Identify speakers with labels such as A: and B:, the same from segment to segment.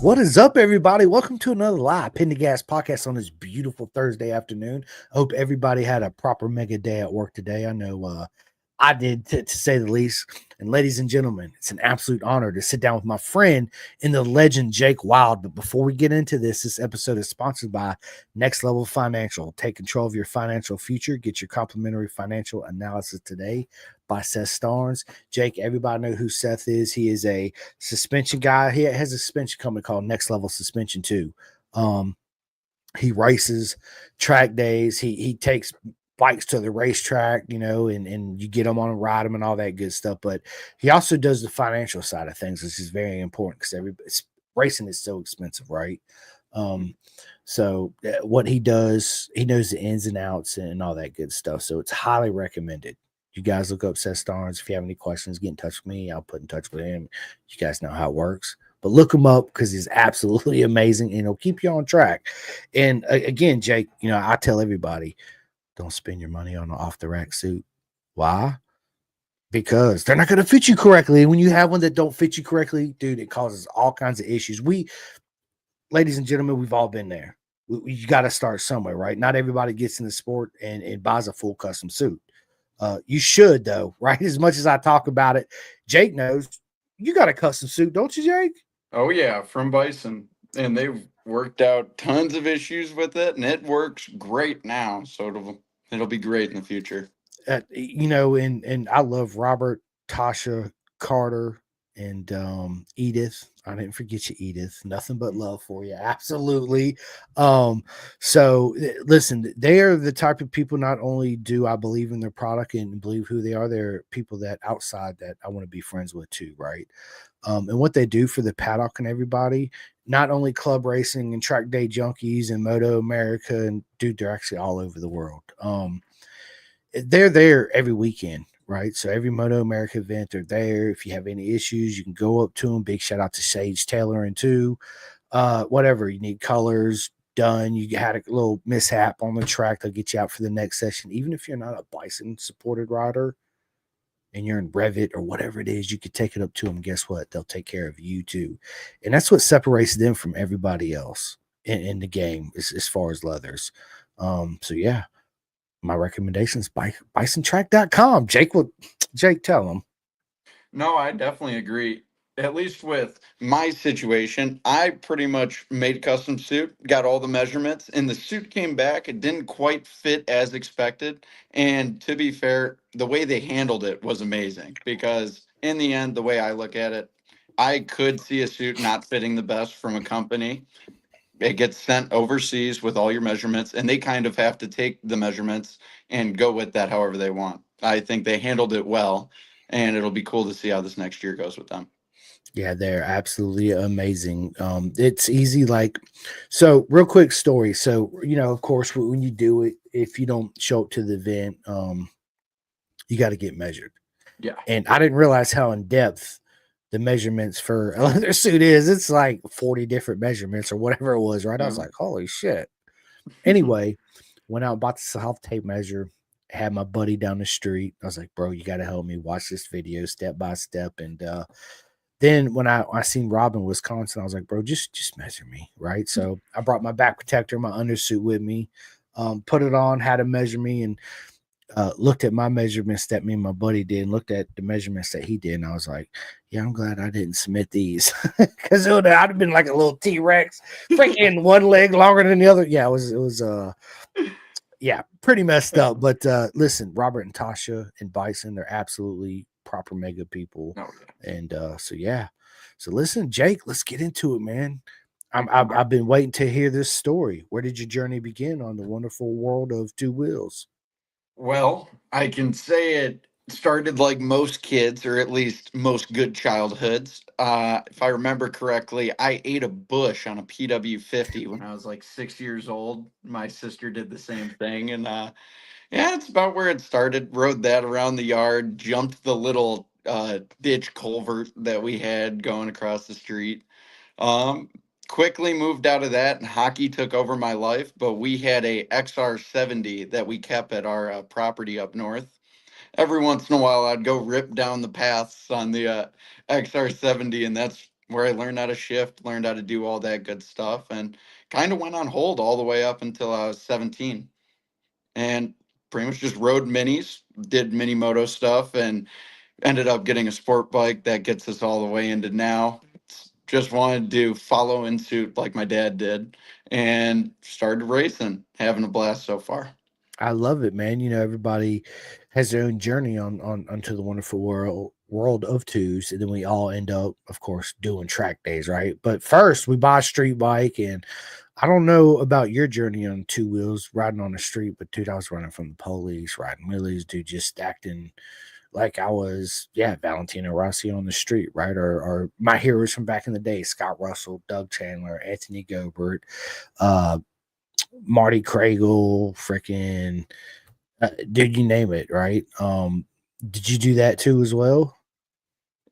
A: What is up, everybody? Welcome to another live Pin the Gas podcast on this beautiful Thursday afternoon. I hope everybody had a proper mega day at work today. I know I did, to say the least. And ladies and gentlemen, it's an absolute honor to sit down with my friend in the legend, Jake Wilde. But before we get into this episode is sponsored by Next Level Financial. Take control of your financial future. Get your complimentary financial analysis today by Seth Starnes. Jake, everybody know who Seth is. He is a suspension guy. He has a suspension company called Next Level Suspension too. He races track days. He takes bikes to the racetrack, and you get them on and ride them and all that good stuff. But he also does the financial side of things, which is very important because racing is so expensive, right? So what he does, he knows the ins and outs and all that good stuff. So it's highly recommended. You guys look up Seth Starnes. If you have any questions, get in touch with me. I'll put in touch with him. You guys know how it works. But look him up because he's absolutely amazing and he'll keep you on track. And again, Jake, I tell everybody, don't spend your money on an off the rack suit. Why? Because they're not going to fit you correctly. And when you have one that don't fit you correctly, dude, it causes all kinds of issues. Ladies and gentlemen, we've all been there. You got to start somewhere, right? Not everybody gets in the sport and buys a full custom suit. You should, though, right? As much as I talk about it, Jake knows you got a custom suit, don't you, Jake?
B: Oh yeah, from Bison, and they've worked out tons of issues with it, and it works great now. So it'll be great in the future.
A: And I love Robert, Tasha, Carter, and Edith. I didn't forget you, Edith. Nothing but love for you. Absolutely. So listen, they are the type of people, not only do I believe in their product and believe who they are, they're people that outside that I want to be friends with too, right? And what they do for the paddock and everybody, not only club racing and track day junkies and Moto America, and dude, they're actually all over the world. They're there every weekend, right? So every Moto America event, they're there. If you have any issues, you can go up to them. Big shout out to Sage Taylor and two. Whatever you need, colors done. You had a little mishap on the track, they'll get you out for the next session. Even if you're not a Bison supported rider and you're in Revit or whatever it is, you could take it up to them. Guess what? They'll take care of you too. And that's what separates them from everybody else in the game as far as leathers. So yeah, my recommendations by bisontrack.com. Jake, tell them.
B: No, I definitely agree. At least with my situation, I pretty much made a custom suit, got all the measurements, and the suit came back. It didn't quite fit as expected. And to be fair, the way they handled it was amazing because, in the end, the way I look at it, I could see a suit not fitting the best from a company. It gets sent overseas with all your measurements, and they kind of have to take the measurements and go with that however they want. I think they handled it well, and it'll be cool to see how this next year goes with them.
A: Yeah, they're absolutely amazing. It's easy, so real quick story. So, of course, when you do it, if you don't show up to the event, you got to get measured.
B: Yeah.
A: And I didn't realize how in depth the measurements for a leather suit is. It's like 40 different measurements or whatever it was, right? I was
B: Yeah.
A: like, holy shit. Anyway, went out, bought the self tape measure, had my buddy down the street. I was like, bro, you got to help me watch this video step by step. And then when I seen Rob in Wisconsin, I was like, bro, just measure me, right? So I brought my back protector, my undersuit with me, put it on, had him measure me, and looked at my measurements that me and my buddy did, and looked at the measurements that he did, and I was like, yeah, I'm glad I didn't submit these because I'd have been like a little T-Rex, freaking one leg longer than the other. Yeah, it was yeah, pretty messed up. But listen, Robert and Tasha and Bison, they're absolutely proper mega people.
B: Oh, yeah.
A: And so yeah. So listen, Jake, let's get into it, man. I've been waiting to hear this story. Where did your journey begin on the wonderful world of two wheels?
B: Well, I can say it started like most kids, or at least most good childhoods. If I remember correctly, I ate a bush on a PW50 when I was like 6 years old. My sister did the same thing, and yeah, it's about where it started. Rode that around the yard, jumped the little ditch culvert that we had going across the street. Um, Quickly moved out of that, and hockey took over my life. But we had a XR70 that we kept at our property up north. Every once in a while, I'd go rip down the paths on the XR70, and that's where I learned how to shift, learned how to do all that good stuff, and kind of went on hold all the way up until I was 17. And pretty much just rode minis, did mini moto stuff, and ended up getting a sport bike that gets us all the way into now. Just wanted to follow in suit like my dad did and started racing, having a blast so far.
A: I love it, man. Everybody has their own journey on onto the wonderful world of twos, and then we all end up, of course, doing track days, right? But first, we buy a street bike, and I don't know about your journey on two wheels, riding on the street, but dude, I was running from the police, riding wheelies, dude, just acting like I was, yeah, Valentino Rossi on the street, right? Or my heroes from back in the day, Scott Russell, Doug Chandler, Anthony Gobert, uh, Marty Craigle, freaking dude, you name it, right? Did you do that too as well?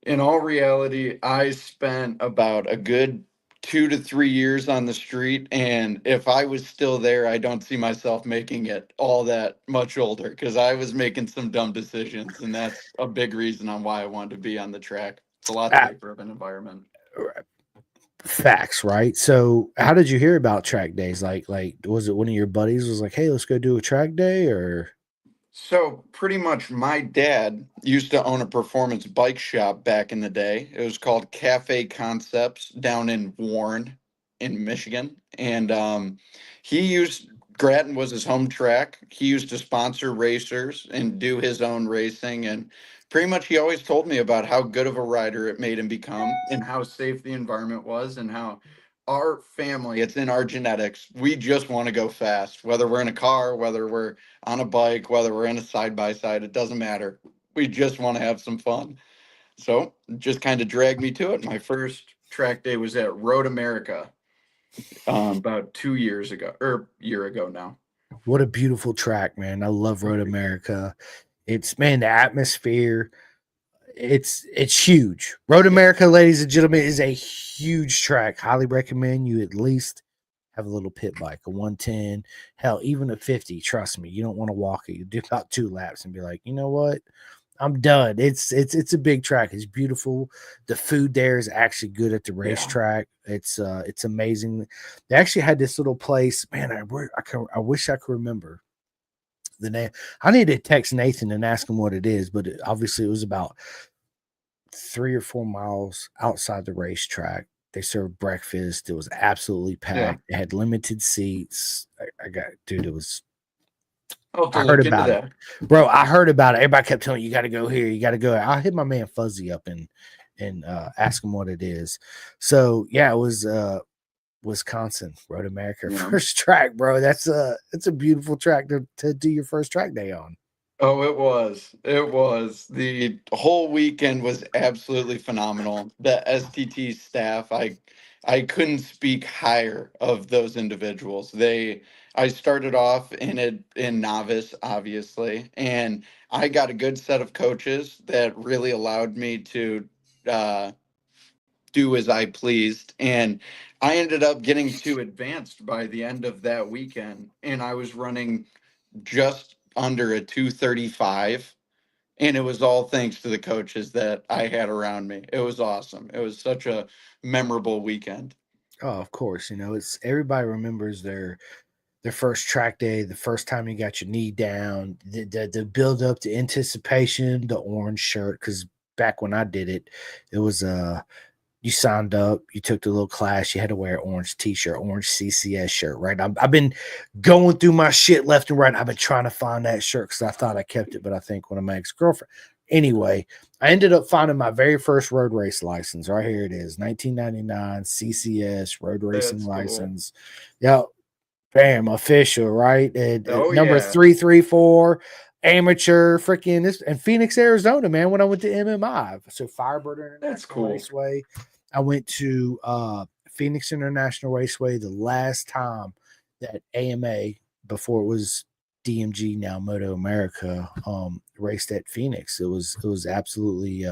B: In all reality, I spent about a good 2 to 3 years on the street. And if I was still there, I don't see myself making it all that much older because I was making some dumb decisions. And that's a big reason on why I wanted to be on the track. It's a lot
A: Uh,
B: safer of an environment.
A: Facts, right? So, how did you hear about track days? Like, was it one of your buddies was like, "Hey, let's go do a track day," or
B: So pretty much my dad used to own a performance bike shop back in the day. It was called Cafe Concepts down in Warren in Michigan. And he used Grattan was his home track. He used to sponsor racers and do his own racing. And pretty much he always told me about how good of a rider it made him become and how safe the environment was and how our family, it's in our genetics. We just want to go fast, whether we're in a car, whether we're on a bike, whether we're in a side by side, it doesn't matter. We just want to have some fun. So just kind of dragged me to it. My first track day was at Road America about 2 years ago or year ago now.
A: what a beautiful track, man! I love Road America. It's man, the atmosphere. It's huge. Road America, ladies and gentlemen, is a huge track. Highly recommend you at least have a little pit bike, a 110, hell, even a 50. Trust me, you don't want to walk it. You do about 2 laps and be like, you know what? I'm done. It's a big track. It's beautiful. The food there is actually good at the
B: Yeah.
A: racetrack. It's amazing. They actually had this little place. Man, I wish I could remember the name. I need to text Nathan and ask him what it is, but obviously it was about 3 or 4 miles outside the racetrack. They served breakfast. It was absolutely
B: Yeah.
A: packed. They had limited seats. I got, dude, it was,
B: I'll have to
A: I heard
B: look into
A: about it,
B: that.
A: bro. I heard about it. Everybody kept telling me, you got to go here. You got to go. I'll hit my man Fuzzy up and ask him what it is. So yeah, it was Wisconsin Road America
B: Yeah.
A: first track, bro. It's a beautiful track to do your first track day on.
B: Oh, it was. It was. The whole weekend was absolutely phenomenal. The STT staff, I couldn't speak higher of those individuals. I started off in novice, obviously, and I got a good set of coaches that really allowed me to uh, do as I pleased. And I ended up getting too advanced by the end of that weekend, and I was running just under a 235, and it was all thanks to the coaches that I had around me. It was awesome. It was such a memorable weekend.
A: Oh, of course, it's everybody remembers their first track day, the first time you got your knee down, the build up to anticipation, the orange shirt. Because back when I did it, it was you signed up, you took the little class, you had to wear an orange t-shirt, orange CCS shirt, right? I've been going through my shit left and right. I've been trying to find that shirt because I thought I kept it, but I think one of my ex-girlfriend. Anyway, I ended up finding my very first road race license. Right here it is, 1999 CCS road racing
B: That's cool.
A: license. Yeah, bam, official, right?
B: Oh
A: Number
B: yeah,
A: 334, amateur, freaking this in Phoenix, Arizona, man. When I went to MMI, so Firebird
B: that's
A: International
B: cool.
A: Raceway, I went to Phoenix International Raceway the last time that AMA before it was DMG, now Moto America, raced at Phoenix. It was absolutely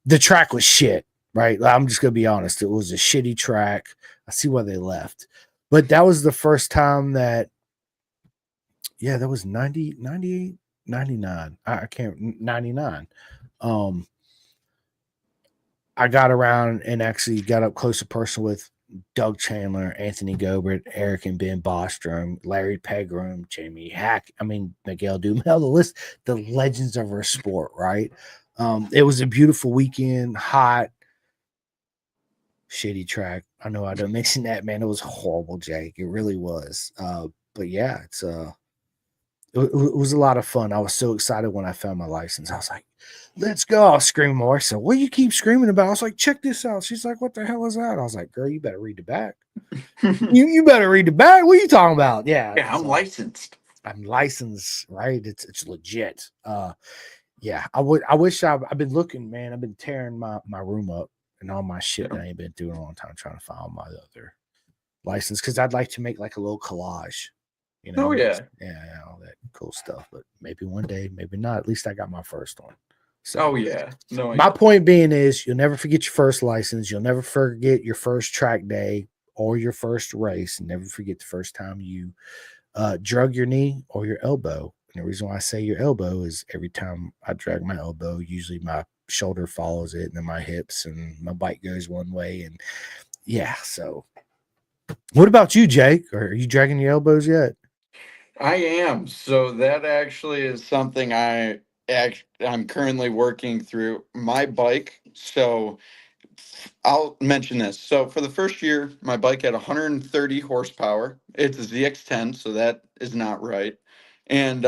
A: the track was shit, right? I'm just gonna be honest. It was a shitty track. I see why they left. But that was the first time that, yeah, that was 90, 98, 99. I can't 99. Um I got around and actually got up close and personal with Doug Chandler, Anthony Gobert, Eric and Ben Bostrom, Larry Pegram, Jamie Hack. I mean, Miguel Dumel, the list, the legends of our sport, right? It was a beautiful weekend, hot, shitty track. I know I don't mention that, man. It was horrible, Jake. It really was. But yeah, it was a lot of fun. I was so excited when I found my license. I was like, let's go. I was screaming more. So what do you keep screaming about? I was like, check this out. She's like, what the hell is that? I was like, girl, you better read the back. You better read the back. What are you talking about? Yeah.
B: Yeah, I'm licensed.
A: I'm licensed, right? It's legit. Yeah. I wish I've been looking, man. I've been tearing my room up and all my shit that I ain't been doing a long time trying to find my other license because I'd like to make like a little collage,
B: Oh yeah.
A: yeah, all that cool stuff. But maybe one day, maybe not. At least I got my first one. So
B: Oh yeah. No.
A: my point being is you'll never forget your first license. You'll never forget your first track day or your first race. And never forget the first time you drug your knee or your elbow. And the reason why I say your elbow is every time I drag my elbow, usually my shoulder follows it and then my hips and my bike goes one way. And yeah, so what about you, Jake? Are you dragging your elbows yet?
B: I am. So that actually is something I'm currently working through my bike. So I'll mention this. So for the first year, my bike had 130 horsepower. It's a ZX10, so that is not right. And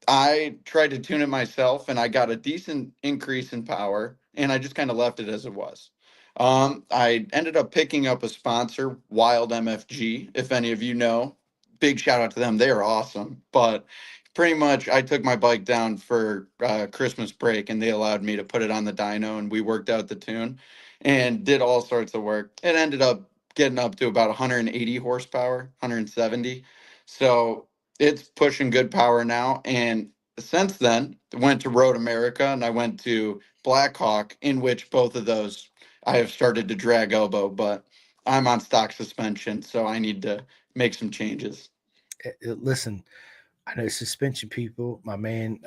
B: I tried to tune it myself, and I got a decent increase in power, and I just kind of left it as it was. I ended up picking up a sponsor, Wild MFG, if any of you know. Big shout out to them. They are awesome. But pretty much, I took my bike down for Christmas break, and they allowed me to put it on the dyno, and we worked out the tune and did all sorts of work. It ended up getting up to about 180 horsepower, 170. So it's pushing good power now. And since then, went to Road America and I went to Blackhawk, in which both of those I have started to drag elbow, but I'm on stock suspension, so I need to make some changes.
A: Listen, I know suspension people, my man.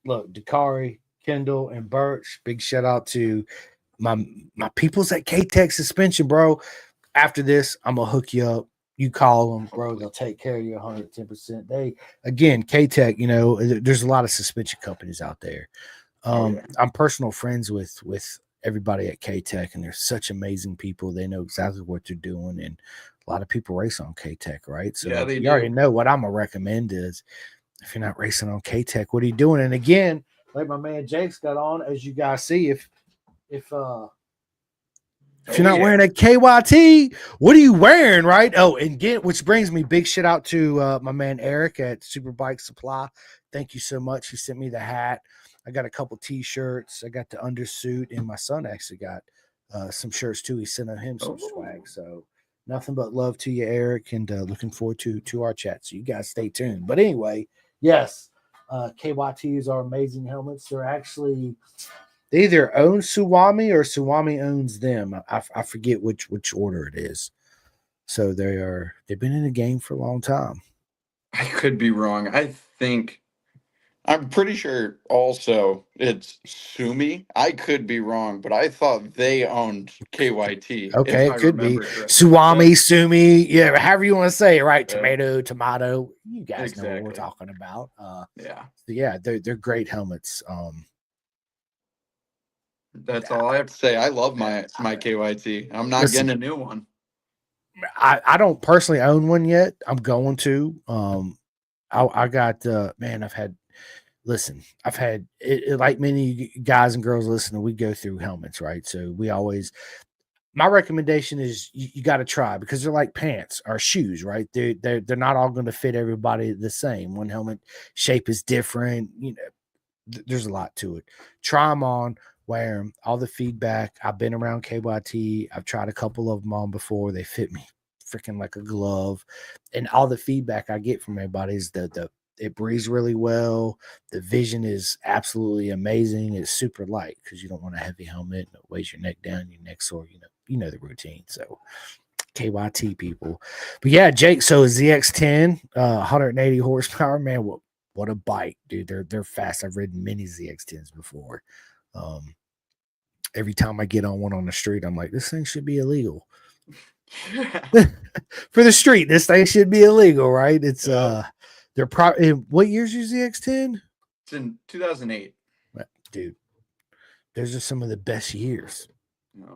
A: Look, Dakari, Kendall, and Birch. Big shout out to my my peoples at K Tech Suspension, bro. After this, I'm gonna hook you up. You call them, bro. They'll take care of you 110%. They again, K Tech. There's a lot of suspension companies out there.
B: Oh yeah.
A: I'm personal friends with everybody at K Tech, and they're such amazing people. They know exactly what they're doing, and a lot of people race on K Tech, right?
B: Yeah,
A: So
B: they
A: you already
B: do.
A: know what I'm gonna recommend is if you're not racing on K Tech, what are you doing? And again, like my man Jake's got on, as you guys see, if if you're
B: Oh
A: not wearing
B: yeah.
A: a KYT, what are you wearing, right? Oh, and again, which brings me big shit out to my man Eric at Superbike Supply. Thank you so much. He sent me the hat. I got a couple t-shirts. I got the undersuit, and my son actually got some shirts too. He sent him some
B: Oh.
A: swag. So nothing but love to you, Eric, and looking forward to our chat. So you guys stay tuned. But anyway, yes, KYTs are amazing helmets. They're actually they either own Suwami or Suwami owns them. I forget which order it is. So they've been in the game for a long time.
B: I could be wrong. I'm pretty sure also it's Sumi. I could be wrong, but I thought they owned KYT, if
A: Okay,
B: I
A: it could be
B: remember correctly.
A: Suwami,
B: That
A: Sumi, yeah, however you want to say it, right?
B: uh,
A: Tomato. You guys know what we're
B: exactly.
A: talking about.
B: Yeah.
A: Yeah, they're great helmets.
B: That's all I have to say. I love my KYT. I'm not
A: Listen,
B: getting a new one.
A: I don't personally own one yet. I'm going to. I got man. I've had it, like many guys and girls listening. We go through helmets, right? So we always my recommendation is you got to try because they're like pants or shoes, right? They're not all going to fit everybody the same. One helmet shape is different. There's a lot to it. Try them on, wear them. All the feedback. I've been around KYT. I've tried a couple of them on before. They fit me freaking like a glove, and all the feedback I get from everybody is the it breathes really well. The vision is absolutely amazing. It's super light because you don't want a heavy helmet. It weighs your neck down, your neck sore. You know the routine. So KYT people, but yeah, Jake. So ZX10, 180 horsepower, man. What a bike, dude. They're fast. I've ridden many ZX10s before. Um, Every time I get on one on the street, I'm like, this thing should be illegal.
B: Yeah.
A: For the street, this thing should be illegal, right? It's
B: Yep.
A: they're probably what year's your ZX10?
B: It's in 2008.
A: Dude, those are some of the best years.
B: Yep.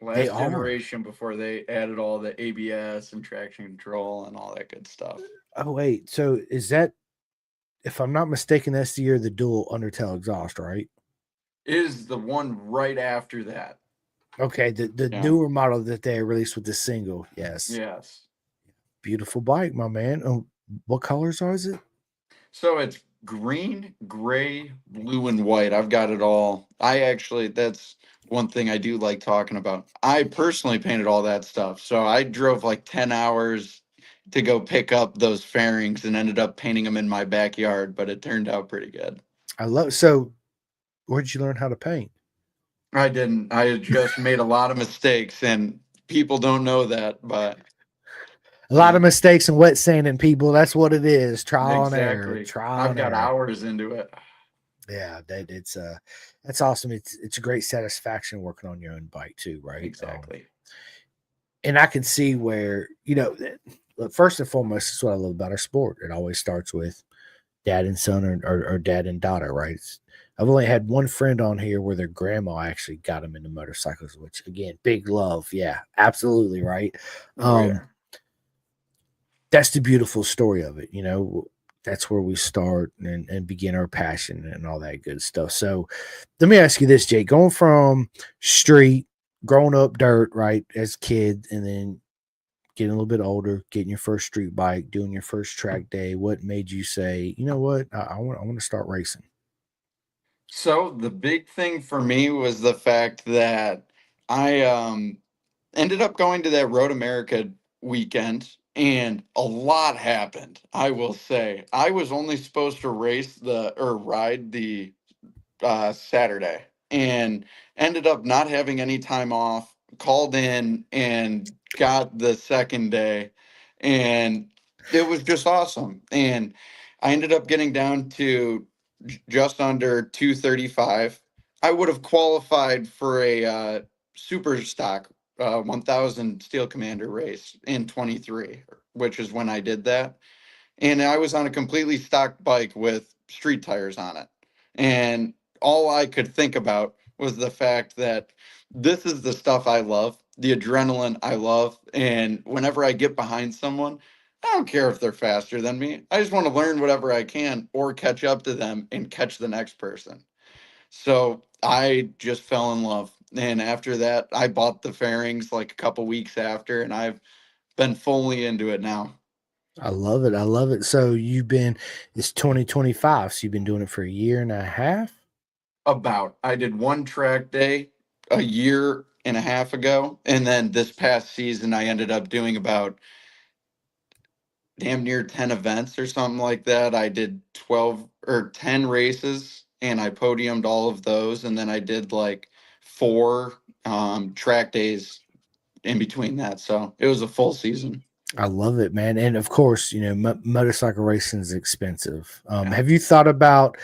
A: They
B: Last
A: are.
B: generation before they added all the ABS and traction control and all that good stuff.
A: Oh wait, so is that, if I'm not mistaken, that's the year of the dual undertail exhaust, right?
B: Is the one right after that.
A: Okay, the
B: Yeah.
A: newer model that they released with the single, yes,
B: Yes.
A: beautiful bike, my man. Oh, what colors are it?
B: So it's green, gray, blue, and white. I've got it all. That's one thing I do like talking about. I personally painted all that stuff. So I drove like 10 hours to go pick up those fairings and ended up painting them in my backyard, but it turned out pretty good.
A: I love. So, where'd you learn how to paint?
B: I didn't. I had just made a lot of mistakes, and people don't know that, but
A: A lot of mistakes and wet sanding, people. That's what it is. Trial and error.
B: exactly.
A: Trial
B: I've
A: and
B: got
A: error.
B: hours into it.
A: Yeah, it's that's awesome. It's a great satisfaction working on your own bike too, right?
B: Exactly.
A: And I can see where, look, first and foremost, this is what I love about our sport. It always starts with dad and son, or dad and daughter, right? I've only had one friend on here where their grandma actually got them into motorcycles, which again, big love. Yeah, absolutely, right.
B: Oh yeah.
A: That's the beautiful story of it. That's where we start and begin our passion and all that good stuff. So let me ask you this, Jake, going from street, growing up dirt, right, as a kid, and then getting a little bit older, getting your first street bike, doing your first track day, what made you say, you know what, I want to start racing?
B: So the big thing for me was the fact that I ended up going to that Road America weekend and a lot happened. I will say I was only supposed to ride the Saturday and ended up not having any time off. Called in and got the second day, and it was just awesome. And I ended up getting down to just under 235. I would have qualified for a super stock 1000 Steel Commander race in 23, which is when I did that, and I was on a completely stock bike with street tires on it. And all I could think about was the fact that this is the stuff I love, the adrenaline I love. And whenever I get behind someone, I don't care if they're faster than me. I just want to learn whatever I can or catch up to them and catch the next person. So I just fell in love. And after that, I bought the fairings like a couple weeks after, and I've been fully into it now.
A: I love it. I love it. So it's 2025. So you've been doing it for a year and a half.
B: About. I did one track day a year and a half ago, and then this past season I ended up doing about damn near 10 events or something like that. I did 12 or 10 races and I podiumed all of those, and then I did like four track days in between that. So it was a full season.
A: I love it, man. And of course, motorcycle racing is expensive.
B: Yeah.
A: Have you thought about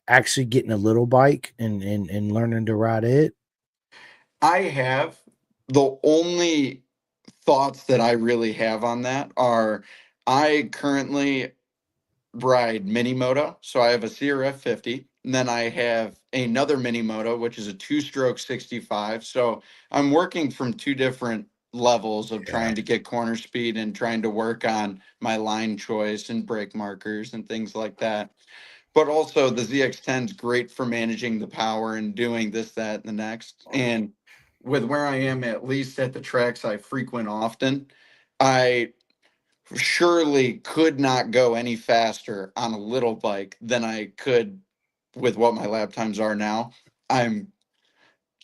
A: actually getting a little bike and learning to ride it?
B: I have. The only thoughts that I really have on that are I currently ride mini moto. So I have a CRF 50. And then I have another mini moto, which is a two-stroke 65. So I'm working from two different levels of
A: Yeah,
B: trying to get corner speed and trying to work on my line choice and brake markers and things like that. But also the ZX10 is great for managing the power and doing this, that, and the next. And with where I am, at least at the tracks I frequent often, I surely could not go any faster on a little bike than I could with what my lap times are now. I'm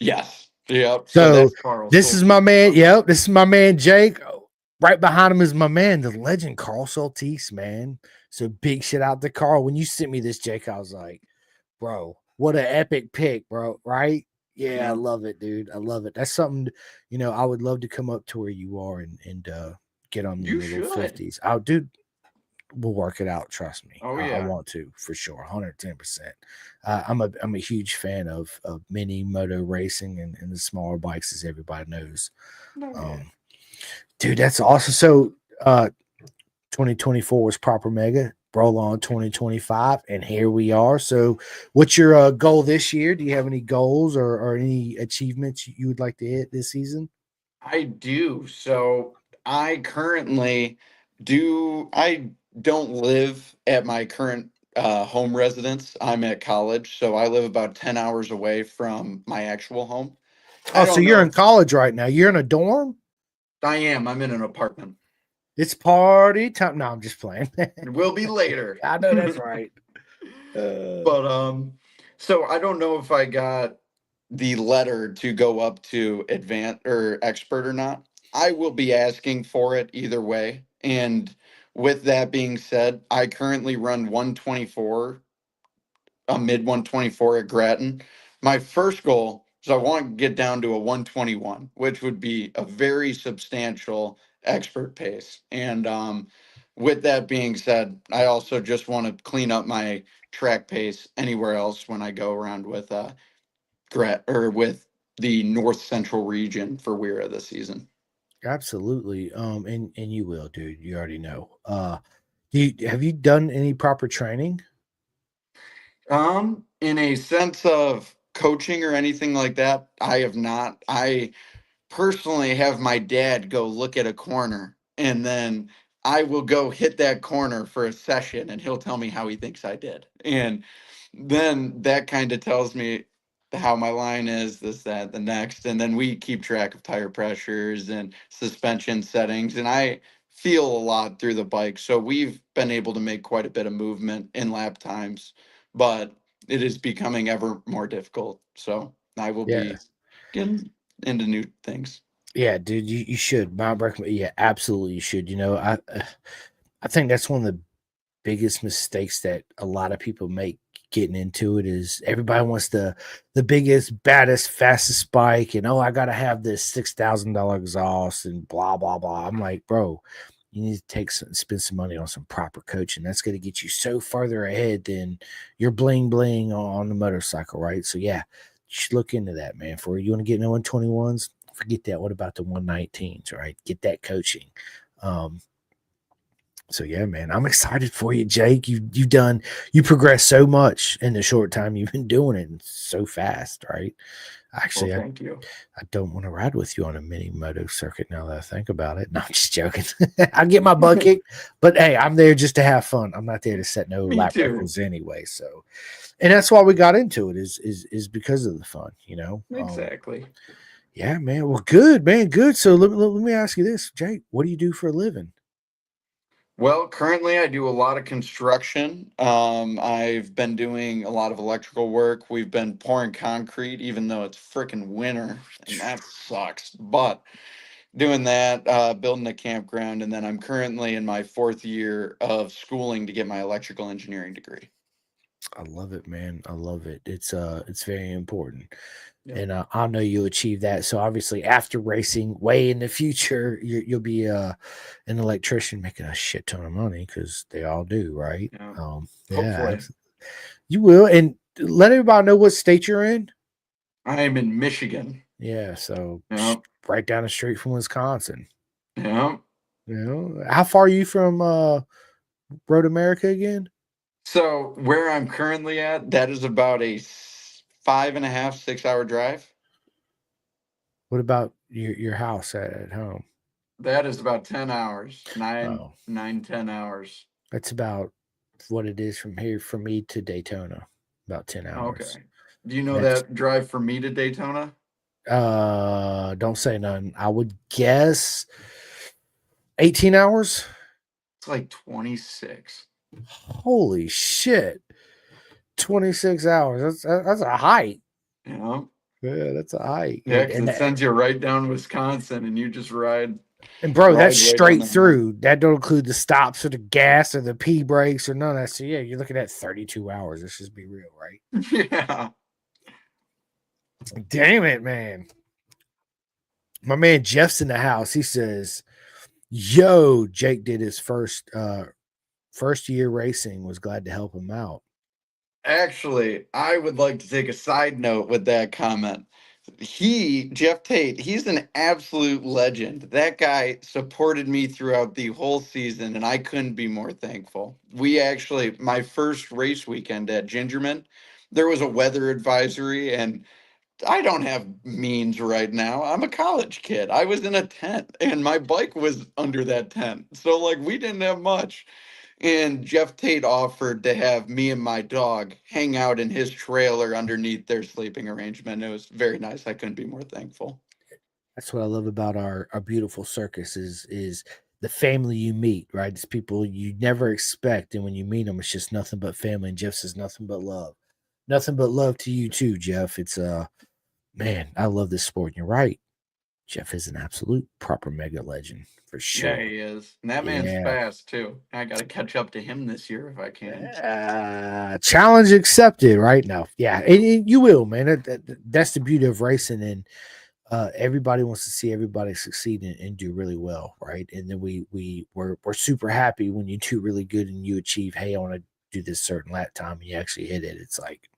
B: yes. Yep. So
A: so
B: that's Carl
A: this is my
B: Soltis.
A: man. Yep, this is my man Jake. Right behind him is my man, the legend Carl Soltis, man. So big shit out to Carl. When you sent me this, Jake, I was like, bro, what an epic pick, bro. Right? Yeah, I
B: Yeah.
A: love it, dude. I love it. That's something, I would love to come up to where you are and get on the
B: You
A: little
B: should.
A: 50s. Oh, dude, we'll work it out. Trust me.
B: Oh
A: I
B: yeah.
A: want to for sure, 110%. I'm a huge fan of mini moto racing and the smaller bikes, as everybody knows.
B: Oh yeah.
A: Um, dude, that's awesome. So, 2024 was proper mega. Roll on 2025, and here we are. So, what's your goal this year? Do you have any goals or any achievements you would like to hit this season?
B: I do. So I currently do. I don't live at my current home residence. I'm at college, so I live about 10 hours away from my actual home. I
A: Oh, so
B: don't
A: you're in
B: know.
A: college right now. You're in a dorm?
B: I am. I'm in an apartment.
A: It's party time. No, I'm just playing.
B: It will be later.
A: I know that's right. Uh,
B: But so I don't know if I got the letter to go up to advanced or expert or not. I will be asking for it either way. And with that being said, I currently run 124, a mid 124 at Grattan. My first goal is I want to get down to a 121, which would be a very substantial expert pace. And with that being said, I also just want to clean up my track pace anywhere else when I go around with with the North Central region for Weira this season.
A: Absolutely. And you will, dude. You already know. Have you done any proper training?
B: In a sense of coaching or anything like that, I have not. I personally have my dad go look at a corner and then I will go hit that corner for a session and he'll tell me how he thinks I did. And then that kind of tells me how my line is, this, that, the next. And then we keep track of tire pressures and suspension settings. And I feel a lot through the bike. So we've been able to make quite a bit of movement in lap times, but it is becoming ever more difficult. So I will
A: Yeah.
B: be getting into new things.
A: Yeah, dude, you should. My recommend, yeah, absolutely, you should. I think that's one of the biggest mistakes that a lot of people make getting into it is everybody wants the biggest, baddest, fastest bike, and oh, I gotta have this $6,000 exhaust and blah blah blah. I'm like, bro, you need to spend some money on some proper coaching. That's gonna get you so further ahead than your bling bling on the motorcycle, right? So yeah, you should look into that, man. For you want to get into 121s, forget that. What about the 119s, right? Get that coaching. Um, so yeah, man, I'm excited for you, Jake. You progressed so much in the short time you've been doing it and so fast, right?
B: Well,
A: Actually,
B: thank you.
A: I don't want to ride with you on a mini moto circuit now that I think about it. No, I'm just joking. I get my butt kicked, but hey, I'm there just to have fun. I'm not there to set no
B: Me
A: lap
B: too.
A: records anyway. So, and that's why we got into it is because of the fun, you know.
B: Exactly.
A: Yeah, man. Well, good, man. Good. So let me ask you this, Jake. What do you do for a living?
B: Well, currently I do a lot of construction. I've been doing a lot of electrical work. We've been pouring concrete, even though it's freaking winter, and that sucks. But doing that, building a campground, and then I'm currently in my fourth year of schooling to get my electrical engineering degree.
A: I love it, man. I love it. It's very important,
B: Yep.
A: and I know you'll achieve that. So obviously, after racing, way in the future, you'll be an electrician making a shit ton of money because they all do, right?
B: Yeah.
A: Yeah,
B: Hopefully.
A: you will. And let everybody know what state you're in.
B: I am in Michigan.
A: Yeah, so
B: Yeah.
A: right down the street from Wisconsin.
B: Yeah.
A: You know, how far are you from Road America again?
B: So where I'm currently at, that is about a 5.5, 6 hour drive.
A: What about your house at home?
B: That is about 10 hours,
A: Oh,
B: 10 hours.
A: that's about what it is from here for me to Daytona, about 10 hours.
B: Okay. Do you know
A: That's
B: that drive from me to Daytona?
A: don't say none. I would guess 18 hours.
B: It's like 26.
A: Holy shit. 26 hours. That's a hike.
B: You know?
A: Yeah, that's a hike.
B: Yeah, because it sends you right down Wisconsin and you just
A: And bro, that's
B: ride right down
A: straight
B: the hill.
A: through. That don't include the stops or the gas or the P brakes or none of that. So yeah, you're looking at 32 hours. Let's just be real, right?
B: Yeah.
A: Damn it, man. My man Jeff's in the house. He says, yo, Jake did his first year racing, was glad to help him out.
B: Actually, I would like to take a side note with that comment. Jeff Tate, he's an absolute legend. That guy supported me throughout the whole season, and I couldn't be more thankful. My first race weekend at Gingerman, there was a weather advisory, and I don't have means right now. I'm a college kid. I was in a tent, and my bike was under that tent. So, like, we didn't have much. And Jeff Tate offered to have me and my dog hang out in his trailer underneath their sleeping arrangement. It was very nice. I couldn't be more thankful.
A: That's what I love about our beautiful circus is the family you meet, right? It's people you never expect, and when you meet them, it's just nothing but family. And Jeff says nothing but love, nothing but love to you too, Jeff. It's man, I love this sport. And you're right, Jeff is an absolute proper mega legend for
B: Yeah,
A: sure.
B: he is. And that man's
A: Yeah.
B: fast too. I got to catch up to him this year if I can.
A: Challenge accepted right now. Yeah, and you will, man. That's the beauty of racing, and everybody wants to see everybody succeed and do really well, right? And then we're super happy when you do really good and you achieve. Hey, I want to do this certain lap time, and you actually hit it. It's like,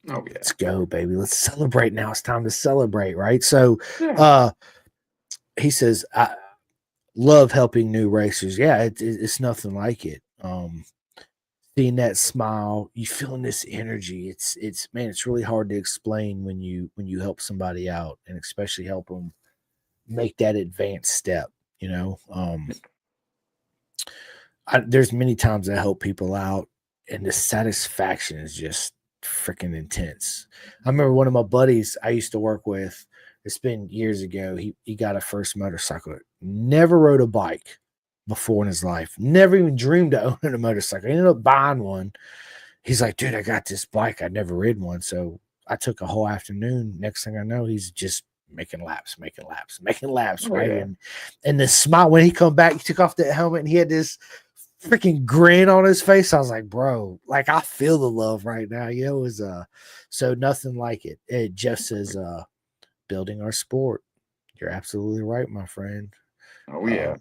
B: Oh, yeah.
A: let's go, baby. Let's celebrate now. It's time to celebrate, right? So,
B: Yeah.
A: he says, I love helping new racers. Yeah, it's nothing like it. Seeing that smile, you feeling this energy. It's man, it's really hard to explain when you help somebody out, and especially help them make that advanced step. You know, there's many times I help people out, and the satisfaction is just freaking intense. I remember one of my buddies I used to work with. It's been years ago. He got a first motorcycle. Never rode a bike before in his life. Never even dreamed of owning a motorcycle. He ended up buying one. He's like, dude, I got this bike. I'd never ridden one. So I took a whole afternoon. Next thing I know, he's just making laps, making laps, making laps,
B: Oh,
A: right?
B: yeah.
A: And the smile when he come back, he took off that helmet and he had this freaking grin on his face. I was like, bro, like I feel the love right now. You know, it was so nothing like it. It just says building our sport. You're absolutely right, my friend.
B: Oh,
A: Uh
B: yeah.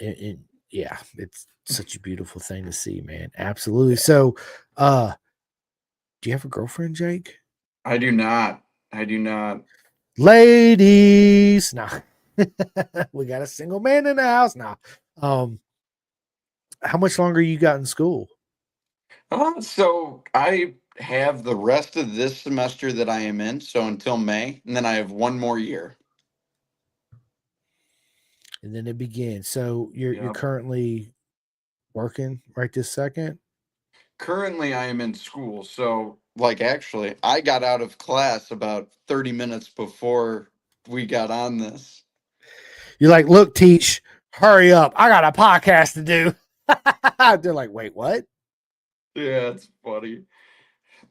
A: and yeah, it's such a beautiful thing to see, man. Absolutely. So do you have a girlfriend, Jake?
B: I do not. I do not.
A: Ladies. Nah. We got a single man in the house now. How much longer you got in school?
B: So I have the rest of this semester that I am in, so until May, and then I have one more year.
A: And then it begins. So you're
B: Yep.
A: currently working right this second?
B: Currently, I am in school, so like actually, I got out of class about 30 minutes before we got on this.
A: You're like, look, Teach, hurry up. I got a podcast to do. They're like, wait, what?
B: Yeah, it's funny.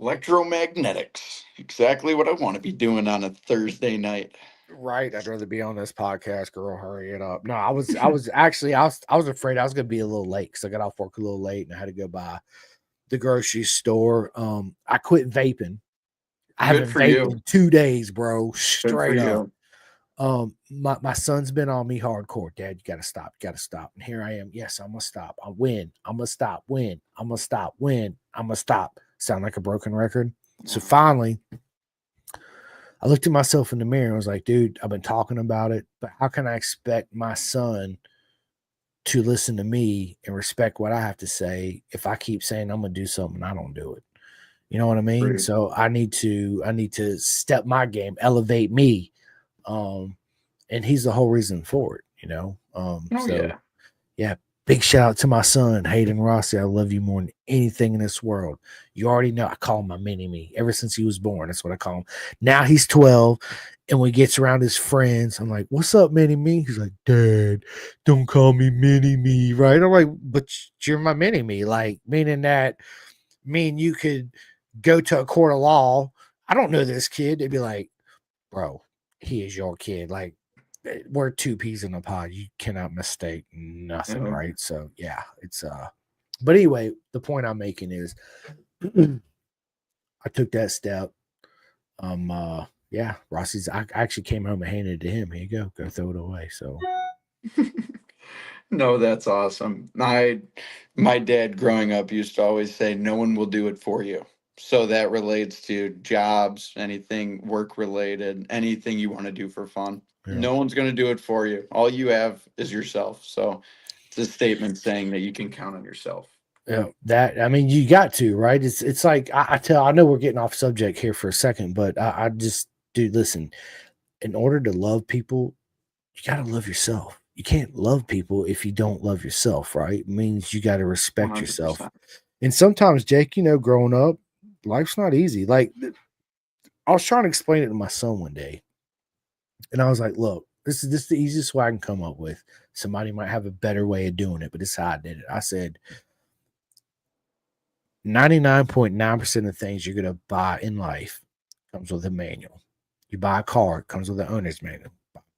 B: Electromagnetics, exactly what I want to be doing on a Thursday night.
A: Right. I'd rather be on this podcast, girl. Hurry it up. No, I was afraid I was gonna be a little late because I got off work a little late and I had to go by the grocery store. I quit vaping. I
B: Good
A: haven't
B: for
A: vaped
B: you.
A: in 2 days, bro.
B: Good for
A: Straight up.
B: you.
A: My son's been on me hardcore. Dad, you gotta stop, you gotta stop. And here I am. Yes, I'm gonna stop. I win. I'm gonna stop. Win. I'm gonna stop. Win. I'm gonna stop. Sound like a broken record. So finally, I looked at myself in the mirror and was like, dude, I've been talking about it, but how can I expect my son to listen to me and respect what I have to say if I keep saying I'm gonna do something and I don't do it? You know what I mean?
B: Great.
A: So I need to step my game, elevate me. Um, and he's the whole reason for it, you know.
B: Oh
A: So
B: yeah.
A: yeah, big shout out to my son, Hayden Rossi. I love you more than anything in this world. You already know I call him my mini me ever since he was born. That's what I call him. Now he's 12, and when he gets around his friends, I'm like, what's up, mini me? He's like, Dad, don't call me mini me, right? I'm like, but you're my mini me, like meaning that me and you could go to a court of law. I don't know this kid. They'd be like, bro, he is your kid. Like, we're two peas in a pod. You cannot mistake nothing,
B: Yeah.
A: right? So yeah, it's but anyway, the point I'm making is I took that step. Yeah, Rossi's I actually came home and handed it to him. Here you go, throw it away. So
B: No, that's awesome. My dad growing up used to always say, "No one will do it for you." So that relates to jobs, anything work related, anything you want to do for fun.
A: Yeah.
B: No one's going to do it for you. All you have is yourself. So it's a statement saying that you can count on yourself.
A: Yeah, that I mean, you got to right. It's like I know we're getting off subject here for a second, but I just dude, listen. In order to love people, you got to love yourself. You can't love people if you don't love yourself, right? It means you got to respect yourself.
B: 100%.
A: And sometimes, Jake, growing up, life's not easy. Like I was trying to explain it to my son one day, and I was like, "Look, this is the easiest way I can come up with. Somebody might have a better way of doing it, but this is how I did it." I said, 99.9% of things you're going to buy in life comes with a manual. You buy a car, it comes with an owner's manual.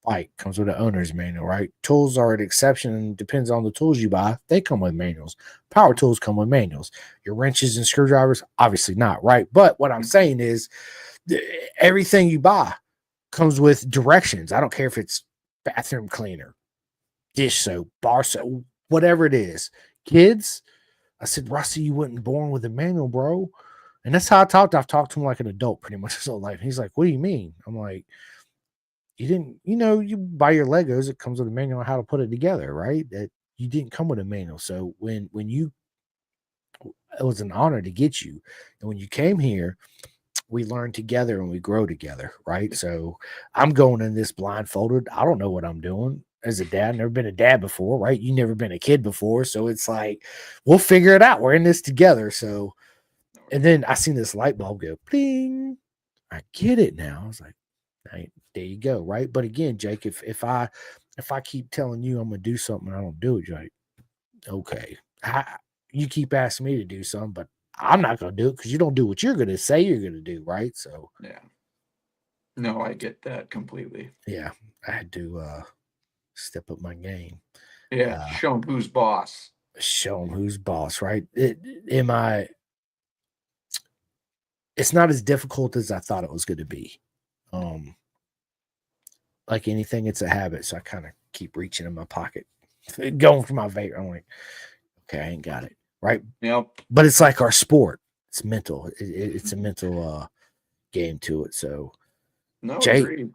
A: Bike comes with an owner's manual, right? Tools are an exception and depends on the tools you buy. They come with manuals. Power tools come with manuals. Your wrenches and screwdrivers, obviously not, right? But what I'm saying is everything you buy comes with directions. I don't care if it's bathroom cleaner, dish soap, bar soap, whatever it is. Kids, I said, Rusty, you wasn't born with a manual, bro. And that's how I talked. I've talked to him like an adult pretty much his whole life. He's like, what do you mean? I'm like, you didn't, you buy your Legos, it comes with a manual on how to put it together, right? That you didn't come with a manual. So when you it was an honor to get you. And when you came here, we learn together and we grow together, right? So I'm going in this blindfolded. I don't know what I'm doing as a dad. Never been a dad before, right? You never been a kid before. So it's like, we'll figure it out. We're in this together. So, and then I seen this light bulb go bling. I get it now. I was like, hey, there you go, right? But again, Jake, if I keep telling you I'm gonna do something and I don't do it, you're like, okay. You keep asking me to do something, but I'm not gonna do it because you don't do what you're gonna say you're gonna do, right? So
B: Yeah. No, I get that completely.
A: yeah, I had to step up my game.
B: Yeah.
A: Uh
B: Show 'em who's boss.
A: show them who's boss, right? Am I It's not as difficult as I thought it was gonna be. Um like anything, it's a habit. So I kind of keep reaching in my pocket, going for my vape. I'm like, okay, I ain't got it. Right.
B: Yep.
A: But it's like our sport. It's mental. It's a mental game to it. So
B: No,
A: Jake,
B: agreed.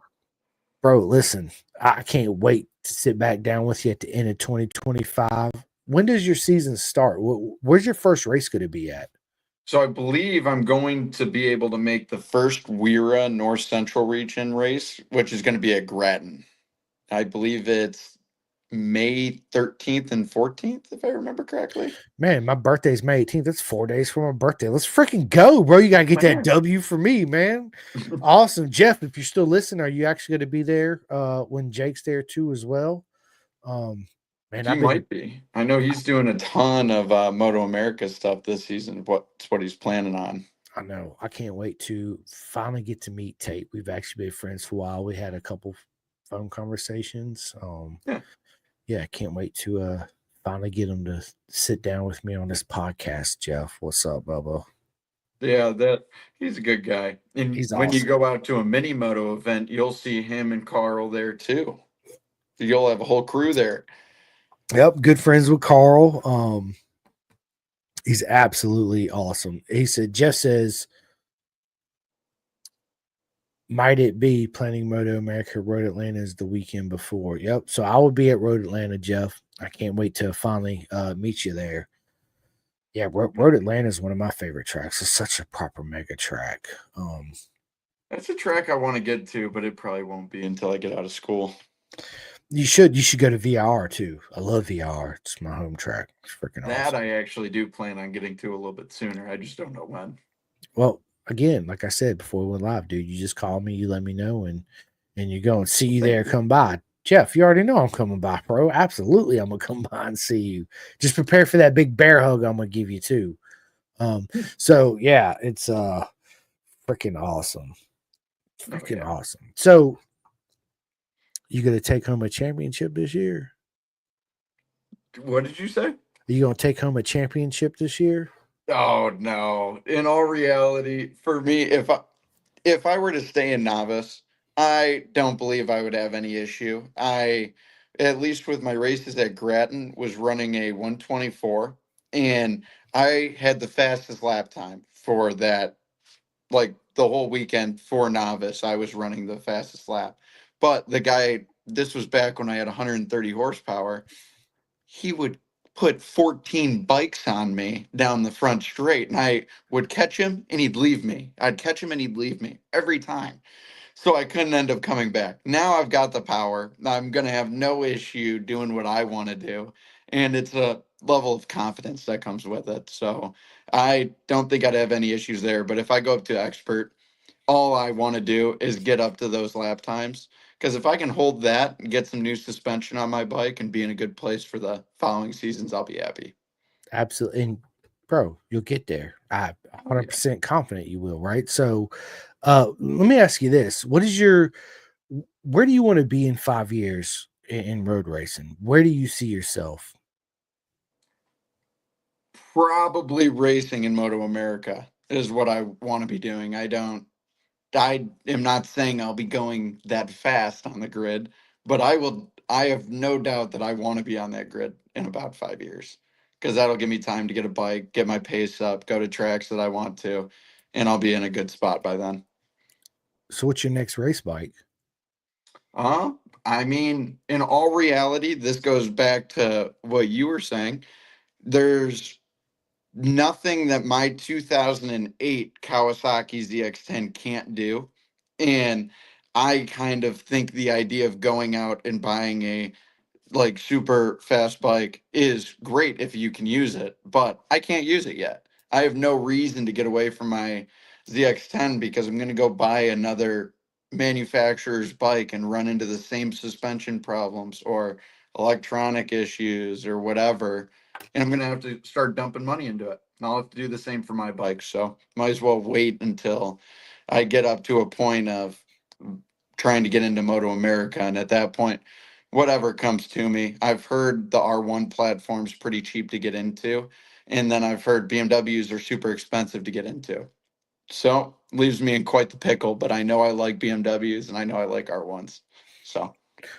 A: bro, listen, I can't wait to sit back down with you at the end of 2025. When does your season start? Where's your first race going to be at?
B: So I believe I'm going to be able to make the first WIRA North Central Region race, which is going to be at Grattan. I believe it's May 13th and 14th, if I remember correctly.
A: Man, my birthday's May 18th. That's 4 days from my birthday. Let's freaking go, bro. You got to get that
B: Man.
A: W for me, man. Awesome. Jeff, if you're still listening, are you actually going to be there when Jake's there too as well? Um, man,
B: He
A: I've been
B: might be. I know he's doing a ton of Moto America stuff this season. What he's planning on.
A: I know. I can't wait to finally get to meet Tate. We've actually been friends for a while. We had a couple phone conversations.
B: Yeah.
A: Yeah, I can't wait to finally get him to sit down with me on this podcast, Jeff. What's up, Bubba?
B: Yeah, that he's a good guy. And
A: He's
B: when you
A: awesome.
B: go out to a mini moto event, you'll see him and Carl there too. You'll have a whole crew there.
A: Yep, good friends with Carl. He's absolutely awesome. He said, Jeff says, might it be planning Moto America Road Atlanta is the weekend before? Yep. So I will be at Road Atlanta, Jeff. I can't wait to finally meet you there. Yeah, Road Atlanta is one of my favorite tracks. It's such a proper mega track.
B: That's a track I want to get to, but it probably won't be until I get out of school.
A: You should go to VIR too. I love VIR. It's my home track. It's freaking
B: That
A: awesome.
B: I actually do plan on getting to a little bit sooner. I just don't know when.
A: Well, again, like I said before we went live, dude, you just call me, you let me know, and you go and see you
B: Thank
A: there.
B: you.
A: Come by, Jeff. You already know I'm coming by, bro. Absolutely, I'm gonna come by and see you. Just prepare for that big bear hug I'm gonna give you too. So yeah, it's freaking awesome,
B: Oh
A: freaking
B: yeah.
A: awesome. So you gonna take home a championship this year?
B: What did you say?
A: Are you gonna take home a championship this year?
B: Oh no. In all reality, for me, if I were to stay in novice, I don't believe I would have any issue. at least with my races at Grattan, was running a 124, and I had the fastest lap time for that, like the whole weekend for novice. I was running the fastest lap. But the guy, this was back when I had 130 horsepower, he would put 14 bikes on me down the front straight, and I would catch him and he'd leave me. I'd catch him and he'd leave me every time. So I couldn't end up coming back. Now I've got the power. I'm going to have no issue doing what I want to do. And it's a level of confidence that comes with it. So I don't think I'd have any issues there. But if I go up to expert, all I want to do is get up to those lap times. Because if I can hold that and get some new suspension on my bike and be in a good place for the following seasons, I'll be happy.
A: Absolutely. And bro, you'll get there. I'm
B: Oh, yeah.
A: 100% confident you will, right? So, let me ask you this. Where do you want to be in 5 years in road racing? Where do you see yourself?
B: Probably racing in Moto America is what I want to be doing. I am not saying I'll be going that fast on the grid, but I will. I have no doubt that I want to be on that grid in about 5 years, because that'll give me time to get a bike, get my pace up, go to tracks that I want to, and I'll be in a good spot by then.
A: So, what's your next race bike?
B: Uh, I mean, in all reality, this goes back to what you were saying. There's nothing that my 2008 Kawasaki ZX10 can't do. And I kind of think the idea of going out and buying a like super fast bike is great if you can use it, but I can't use it yet. I have no reason to get away from my ZX10 because I'm going to go buy another manufacturer's bike and run into the same suspension problems or electronic issues or whatever. And I'm going to have to start dumping money into it. And I'll have to do the same for my bike. So might as well wait until I get up to a point of trying to get into Moto America. And at that point, whatever comes to me. I've heard the R1 platform's pretty cheap to get into, and then I've heard BMWs are super expensive to get into. So leaves me in quite the pickle, but I know I like BMWs and I know I like R1s. So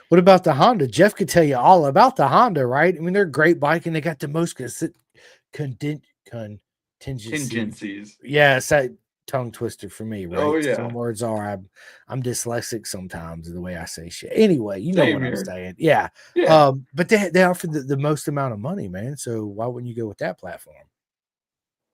A: What about the Honda? Jeff could tell you all about the Honda, right? I mean, they're a great bike and they got the most contingency.
B: contingencies.
A: Yeah, it's that tongue twister for me,
B: Oh
A: right?
B: yeah.
A: Some words are I'm dyslexic sometimes the way I say shit. Anyway, you know
B: Same
A: what I'm
B: here.
A: saying. Yeah.
B: Yeah.
A: But they offer the most amount of money, man. So why wouldn't you go with that platform?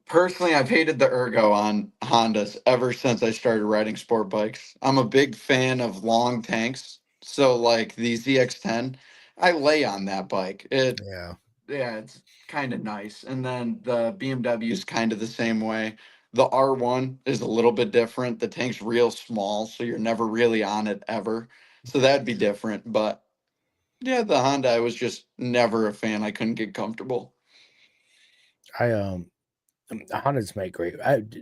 B: Personally, I've hated the ergo on Hondas ever since I started riding sport bikes. I'm a big fan of long tanks. So like the ZX10, I lay on that bike.
A: Yeah.
B: Yeah, it's kind of nice. And then the BMW is kind of the same way. The R1 is a little bit different. The tank's real small, so you're never really on it ever. So that'd be different. But yeah, the Honda, I was just never a fan. I couldn't get comfortable.
A: I Hondas make great.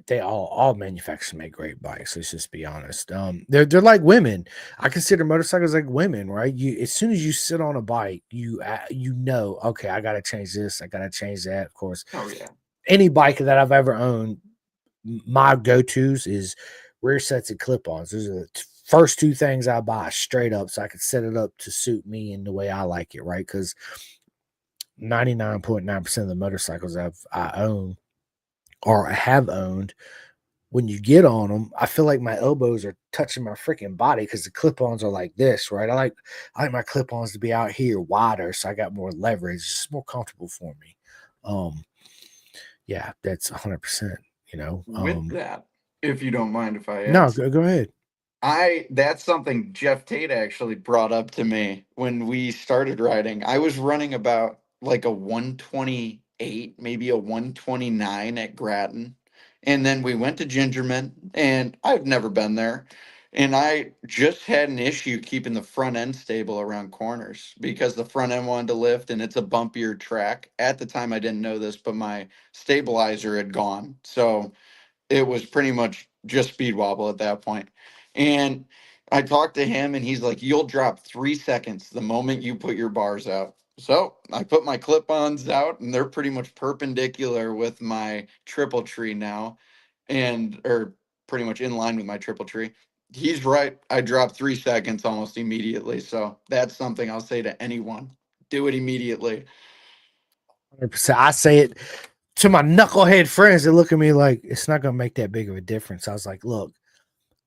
A: They all manufacturers make great bikes. Let's just be honest. They're like women. I consider motorcycles like women, right? You as soon as you sit on a bike, you know, okay, I got to change this, I got to change that. Of course,
B: Oh yeah.
A: any bike that I've ever owned, my go tos is rear sets and clip-ons. Those are the first two things I buy straight up, so I can set it up to suit me and the way I like it, right? Because 99.9% of the motorcycles I own or have owned, when you get on them, I feel like my elbows are touching my freaking body because the clip-ons are like this, right? I like my clip-ons to be out here wider, so I got more leverage. It's just more comfortable for me. Um, yeah, that's 100%. You know,
B: With that, if you don't mind if I
A: no,
B: ask,
A: go ahead.
B: that's something Jeff Tate actually brought up to me when we started riding. I was running about like a 128, maybe a 129 at Grattan. And then we went to Gingerman, and I've never been there. And I just had an issue keeping the front end stable around corners because the front end wanted to lift and it's a bumpier track. At the time, I didn't know this, but my stabilizer had gone. So it was pretty much just speed wobble at that point. And I talked to him and he's like, you'll drop 3 seconds the moment you put your bars out. So I put my clip ons out and they're pretty much perpendicular with my triple tree now, and or pretty much in line with my triple tree. He's right. I dropped 3 seconds almost immediately. So that's something I'll say to anyone. Do it immediately.
A: 100%. I say it to my knucklehead friends that look at me like it's not going to make that big of a difference. I was like, look,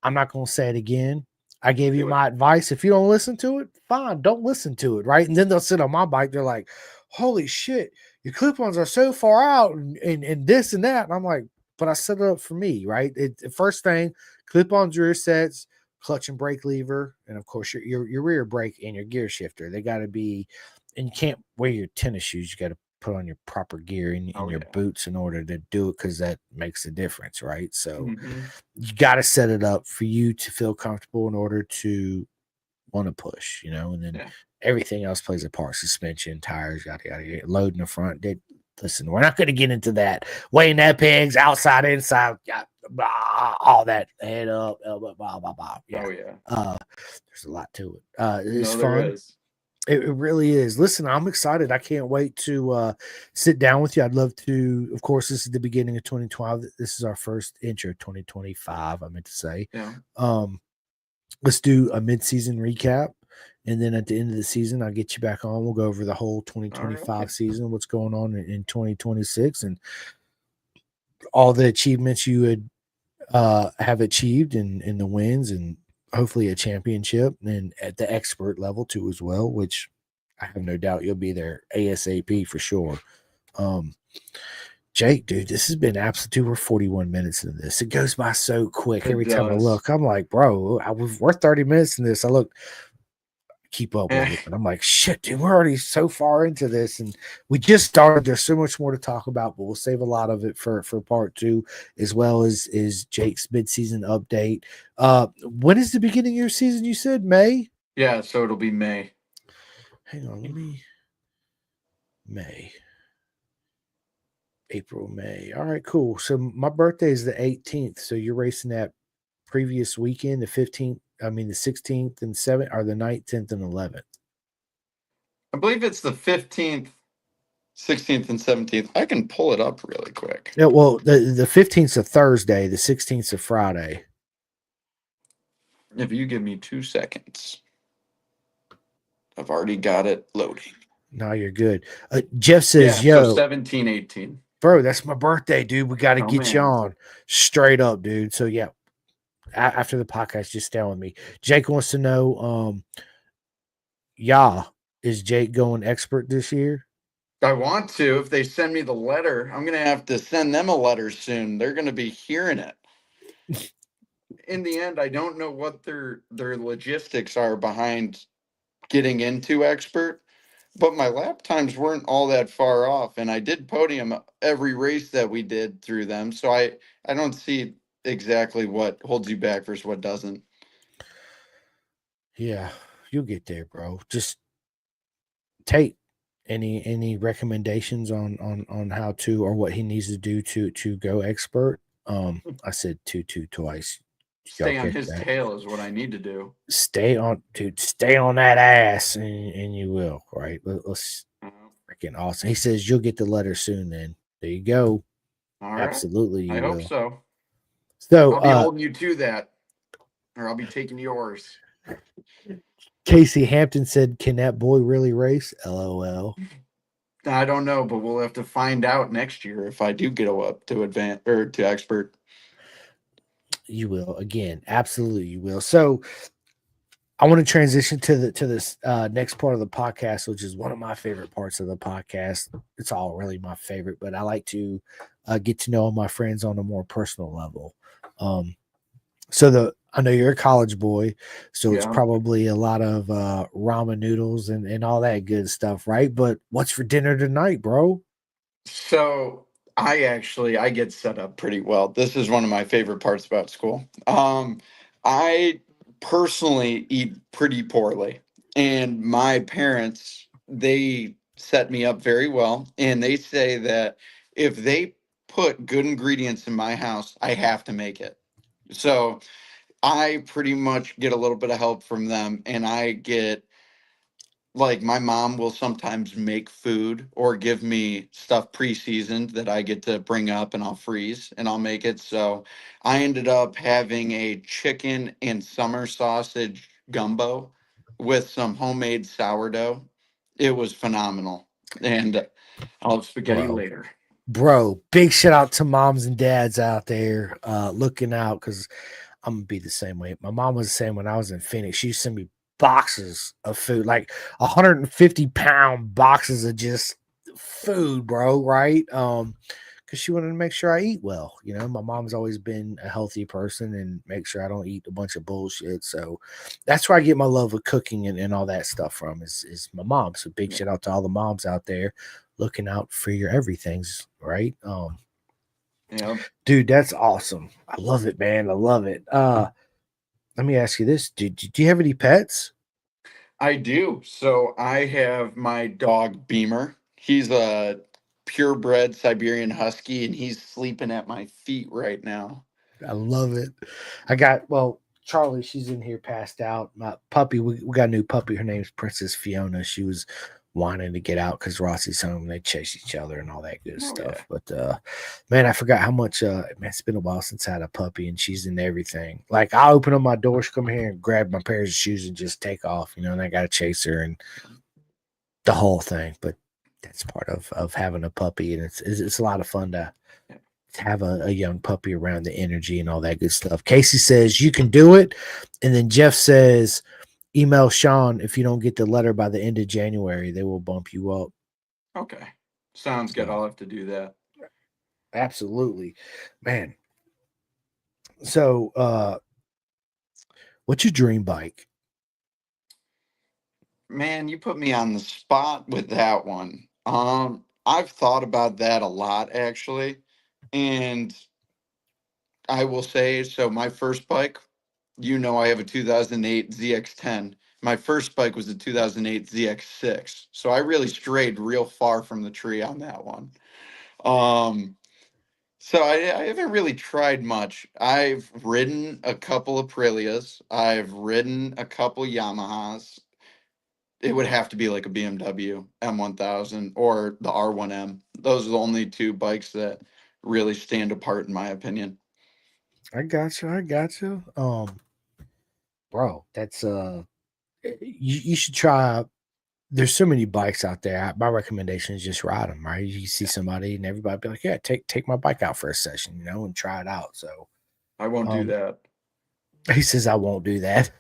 A: I'm not going to say it again. I gave you
B: Do it.
A: my advice. If you don't listen to it, fine, don't listen to it. Right. And then they'll sit on my bike. They're like, holy shit, your clip ons are so far out and this and that. And I'm like, but I set it up for me. Right. The first thing, clip ons, rear sets, clutch and brake lever. And of course, your rear brake and your gear shifter. They got to be, and you can't wear your tennis shoes. You got to put on your proper gear in
B: Oh,
A: your
B: yeah.
A: boots in order to do it because that makes a difference. Right. So,
B: Hmm.
A: you got to set it up for you to feel comfortable in order to want to push, and then
B: Yeah.
A: everything else plays a part: suspension, tires, yada yada, yada, load in the front. Listen, we're not going to get into that. Weighing that pegs, outside, inside, blah, all that, head up, blah blah blah blah. Yeah,
B: Oh, yeah.
A: there's a lot to it. It's
B: No, there
A: fun.
B: is.
A: It really is. Listen, I'm excited. I can't wait to sit down with you. I'd love to. Of course, this is the beginning of 2012. This is our first intro 2025. I meant to say.
B: Yeah.
A: Um, let's do a mid-season recap, and then at the end of the season, I'll get you back on. We'll go over the whole
B: All
A: 2025
B: right.
A: season, what's going on in 2026, and all the achievements you would have achieved, and the wins, and hopefully a championship, and at the expert level too as well, which I have no doubt you'll be there ASAP for sure. Um, Jake, dude, this has been absolute. We're 41 minutes into this. It goes by so quick.
B: It
A: Every time I
B: does.
A: look, I'm like, bro, we're 30 minutes in this. I look, keep up with
B: Eh,
A: it, but I'm like, shit, dude, we're already so far into this, and we just started. There's so much more to talk about, but we'll save a lot of it for part two, as well as is Jake's midseason update. When is the beginning of your season? You said May.
B: yeah. So it'll be May.
A: Hang on, let me May. April, May. All right, cool. So my birthday is the 18th. So you're racing that previous weekend, the 15th, I mean the 16th and 7th, or the 9th, 10th, and 11th.
B: I believe it's the 15th, 16th, and 17th. I can pull it up really quick.
A: Yeah, well, the 15th is a Thursday, the 16th is a Friday.
B: If you give me 2 seconds, I've already got it loading.
A: No, you're good. Jeff
B: Yeah.
A: says,
B: So
A: yo,
B: 17, 18.
A: bro, that's my birthday, dude. We got to
B: Oh,
A: get you
B: man.
A: on straight up, dude. So yeah, after the podcast, just stay with me. Jake wants to know, yeah, is Jake going expert this year?
B: I want to. If they send me the letter, I'm going to have to send them a letter soon. They're going to be hearing it. In the end, I don't know what their logistics are behind getting into expert, but my lap times weren't all that far off, and I did podium every race that we did through them. So I don't see exactly what holds you back versus what doesn't.
A: Yeah, you'll get there, bro. Just Tate, any recommendations on how to or what he needs to do to go expert? I said two twice. Y'all
B: Stay on
A: catch
B: his
A: that?
B: tail is what I need to do.
A: Stay on, dude. Stay on that ass, and you will. Right? Let's
B: Uh,
A: freaking awesome. He says you'll get the letter soon. Then there you go.
B: All right.
A: Absolutely,
B: I
A: you
B: hope
A: will.
B: so.
A: So,
B: I'll be holding you to that, or I'll be taking yours.
A: Casey Hampton said, "Can that boy really race?" LOL.
B: I don't know, but we'll have to find out next year if I do get up to advance or to expert.
A: You will again. Absolutely, you will. So, I want to transition to this next part of the podcast, which is one of my favorite parts of the podcast. It's all really my favorite, but I like to get to know my friends on a more personal level. Um, so I know you're a college boy, so it's
B: Yeah.
A: probably a lot of ramen noodles and all that good stuff, right? But what's for dinner tonight, bro?
B: So I get set up pretty well. This is one of my favorite parts about school. I personally eat pretty poorly, and my parents, they set me up very well, and they say that if they put good ingredients in my house, I have to make it. So I pretty much get a little bit of help from them, and I get like my mom will sometimes make food or give me stuff pre-seasoned that I get to bring up and I'll freeze and I'll make it. So I ended up having a chicken and summer sausage gumbo with some homemade sourdough. It was phenomenal. And I'll have spaghetti
A: Bro.
B: later.
A: Bro, big shout out to moms and dads out there looking out because I'm gonna be the same way. My mom was the same when I was in Phoenix. She used to send me boxes of food, like 150-pound boxes of just food, bro. Right? Because she wanted to make sure I eat well. You know, my mom's always been a healthy person and make sure I don't eat a bunch of bullshit. So that's where I get my love of cooking and all that stuff from is my mom. So big
B: Yeah.
A: shout out to all the moms out there looking out for your everything's right.
B: Yeah.
A: Dude, that's awesome. I love it, man. I love it. Let me ask you this: do you have any pets?
B: I do. So I have my dog Beamer. He's a purebred Siberian Husky, and he's sleeping at my feet right now.
A: I love it. I got Charlie. She's in here, passed out. My puppy. We got a new puppy. Her name's Princess Fiona. She was wanting to get out because Rossi's home. And they chase each other and all that good
B: Oh yeah.
A: stuff. But man, I forgot how much. Man, it's been a while since I had a puppy, and she's in everything. Like I open up my door, she come here and grab my pairs of shoes and just take off. You know, and I got to chase her and the whole thing. But that's part of having a puppy, and it's a lot of fun to have a young puppy around, the energy and all that good stuff. Casey says you can do it, and then Jeff says email Sean if you don't get the letter by the end of January, they will bump you up.
B: Okay. Sounds good.
A: So
B: I'll have to do that.
A: absolutely, man. So what's your dream bike?
B: Man, you put me on the spot with that one. I've thought about that a lot actually. And I will say, so my first bike, I have a 2008 ZX10. My first bike was a 2008 ZX6. So I really strayed real far from the tree on that one. Um, so I haven't really tried much. I've ridden a couple of Aprilias. I've ridden a couple Yamahas. It would have to be like a BMW M1000 or the R1M. Those are the only two bikes that really stand apart in my opinion.
A: I got you. I got you. Bro, that's you should try. There's so many bikes out there. My recommendation is just ride them. Right, you see somebody and everybody be like, "Yeah, take my bike out for a session, and try it out." So,
B: I won't do
A: um,
B: that.
A: he says I won't do that.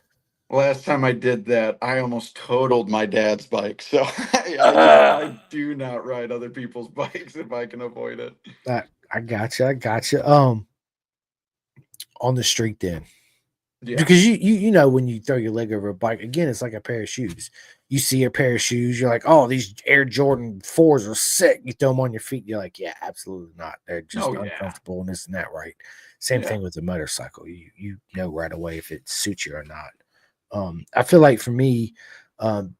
B: Last time I did that, I almost totaled my dad's bike. So I do not ride other people's bikes if I can avoid it.
A: I got you. I got you. On the street then,
B: Yeah.
A: because you know when you throw your leg over a bike again, it's like a pair of shoes. You see a pair of shoes, you're like, oh, these Air Jordan 4s are sick. You throw them on your feet, you're like, yeah, absolutely not. They're just
B: Oh yeah.
A: uncomfortable and this and that, right? Same
B: Yeah.
A: thing with the motorcycle. You know right away if it suits you or not. I feel like for me,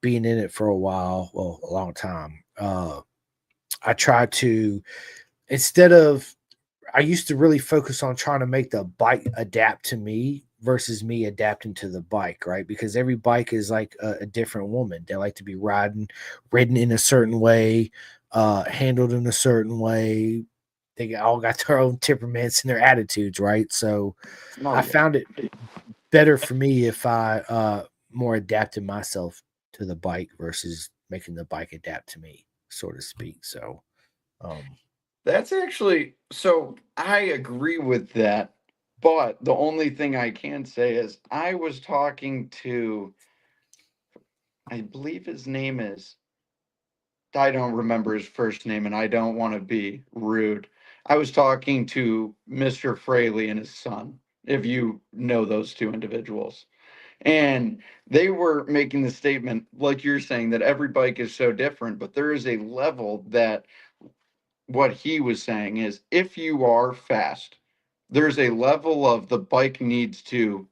A: being in it for a while, well, a long time, I try to instead of I used to really focus on trying to make the bike adapt to me versus me adapting to the bike, right? Because every bike is like a different woman. They like to be ridden in a certain way, handled in a certain way. All got their own temperaments and their attitudes, right? So
B: Oh
A: I
B: yeah.
A: found it better for me if I more adapted myself to the bike versus making the bike adapt to me, so to speak. So um
B: That's actually so I agree with that. But the only thing I can say is I was talking to, I believe his name is, I don't remember his first name and I don't want to be rude. I was talking to Mr. Fraley and his son, if you know those two individuals. And they were making the statement, like you're saying, that every bike is so different, but there is a level that what he was saying is if you are fast, there's a level of the bike needs to,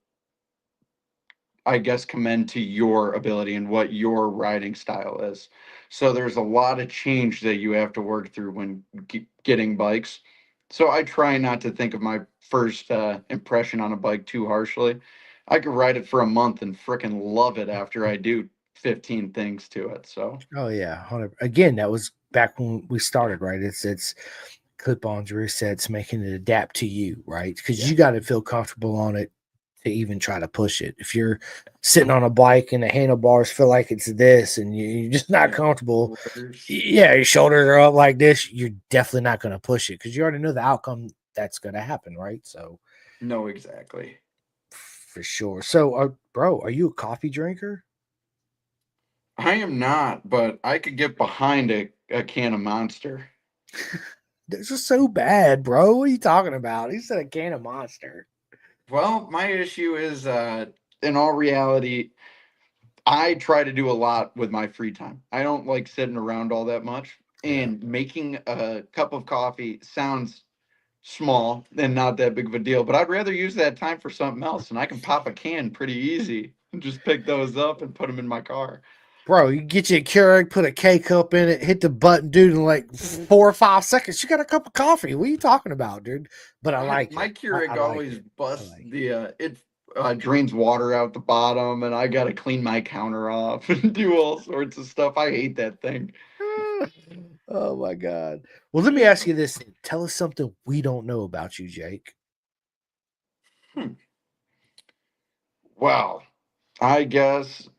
B: I guess, commend to your ability and what your riding style is. So there's a lot of change that you have to work through when getting bikes. So I try not to think of my first impression on a bike too harshly. I could ride it for a month and fricking love it after I do. 15 things to it. So
A: Oh yeah, 100. Again, that was back when we started, right? It's clip-ons, resets, making it adapt to you, right? Because
B: yeah.
A: you got to feel comfortable on it to even try to push it. If you're sitting on a bike and the handlebars feel like it's this, and you're just not
B: Yeah.
A: comfortable,
B: Shoulders.
A: yeah, your shoulders are up like this, you're definitely not going to push it because you already know the outcome that's going to happen, right? So
B: No, exactly.
A: for sure. So, bro, are you a coffee drinker?
B: I am not, but I could get behind a can of Monster.
A: This is so bad, bro. What are you talking about? He said a can of Monster.
B: Well, my issue is, in all reality, I try to do a lot with my free time. I don't like sitting around all that much.
A: Yeah.
B: And making a cup of coffee sounds small and not that big of a deal, but I'd rather use that time for something else. And I can pop a can pretty easy and just pick those up and put them in my car.
A: Bro, you get you a Keurig, put a K cup in it, hit the button, dude, in like 4 or 5 seconds. You got a cup of coffee. What are you talking about, dude? But I like
B: My
A: it. I
B: Keurig
A: like
B: always
A: it. I
B: busts
A: like
B: the it drains water out the bottom, and I got to clean my counter off and do all sorts of stuff. I hate that thing.
A: it. Oh my god. Well, let me ask you this. Tell us something we don't know about you, Jake.
B: Hmm. Well, I guess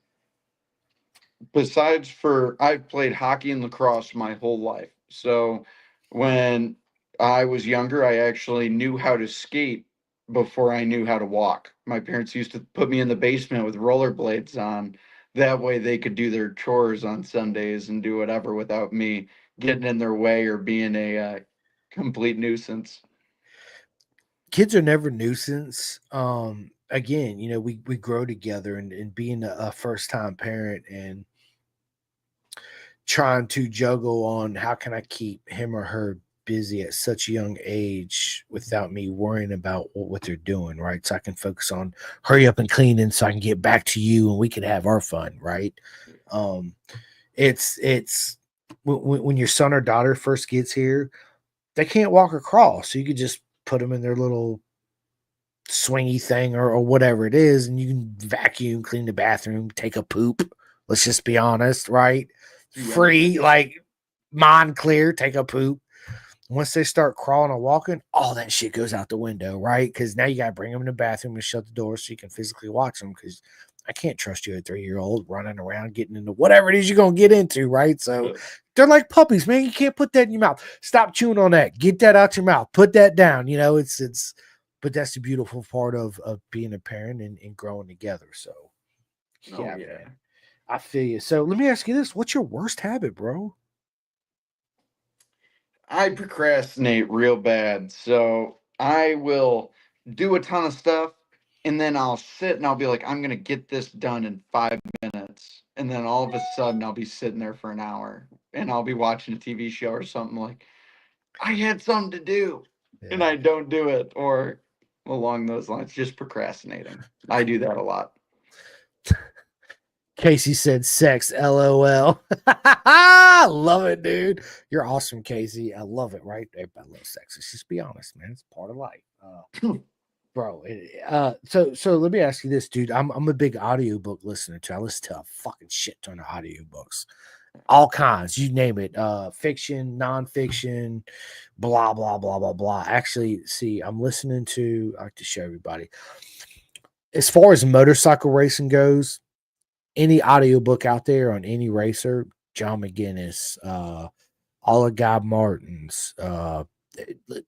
B: besides for I've played hockey and lacrosse my whole life. So when I was younger, I actually knew how to skate before I knew how to walk. My parents used to put me in the basement with rollerblades on. That way they could do their chores on Sundays and do whatever without me getting in their way or being a complete nuisance.
A: Kids are never nuisance. Again, we grow together and being a first time parent and trying to juggle on how can I keep him or her busy at such a young age without me worrying about what they're doing, right? So I can focus on hurry up and cleaning so I can get back to you and we can have our fun, right? Um, it's when your son or daughter first gets here, they can't walk across, so you could just put them in their little swingy thing or whatever it is, and you can vacuum, clean the bathroom, take a poop. Let's just be honest, right?
B: Do anything.
A: Free, like mind clear, take a poop. Once they start crawling or walking, all that shit goes out the window, right? Because now you got to bring them in the bathroom and shut the door so you can physically watch them. Because I can't trust you, a 3-year old, running around, getting into whatever it is you're going to get into, right? So they're like puppies, man. You can't put that in your mouth. Stop chewing on that. Get that out your mouth. Put that down. But that's the beautiful part of being a parent and growing together. So,
B: Oh
A: yeah, man.
B: yeah.
A: I feel you. So let me ask you this. What's your worst habit, bro?
B: I procrastinate real bad. So I will do a ton of stuff and then I'll sit and I'll be like, I'm going to get this done in 5 minutes. And then all of a sudden I'll be sitting there for an hour and I'll be watching a TV show or something like, I had something to do and
A: Yeah.
B: I don't do it. Or along those lines, just procrastinating. I do that a lot.
A: Casey said sex, LOL. I love it, dude. You're awesome, Casey. I love it, right? Everybody loves sex. Let's just be honest, man. It's part of life. Bro, so let me ask you this, dude. I'm a big audiobook listener too. I listen to a fucking shit ton of audiobooks. All kinds, you name it. Fiction, nonfiction, blah, blah, blah, blah, blah. Actually, see, I'm listening to I like to show everybody. As far as motorcycle racing goes, any audiobook out there on any racer, John McGinnis, all of Guy Martin's, the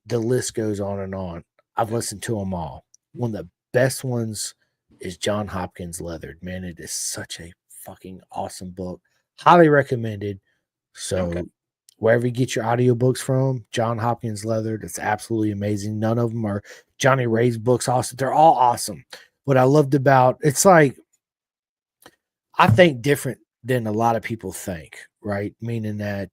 A: list goes on and on. I've
B: Yeah.
A: listened to them all. One of the best ones is John Hopkins Leathered. Man, it is such a fucking awesome book. Highly recommended.
B: Okay.
A: So wherever you get your audiobooks from, John Hopkins Leathered, it's absolutely amazing. None of them are Johnny Ray's books awesome. They're all awesome. What I loved about it's like I think different than a lot of people think, right? Meaning that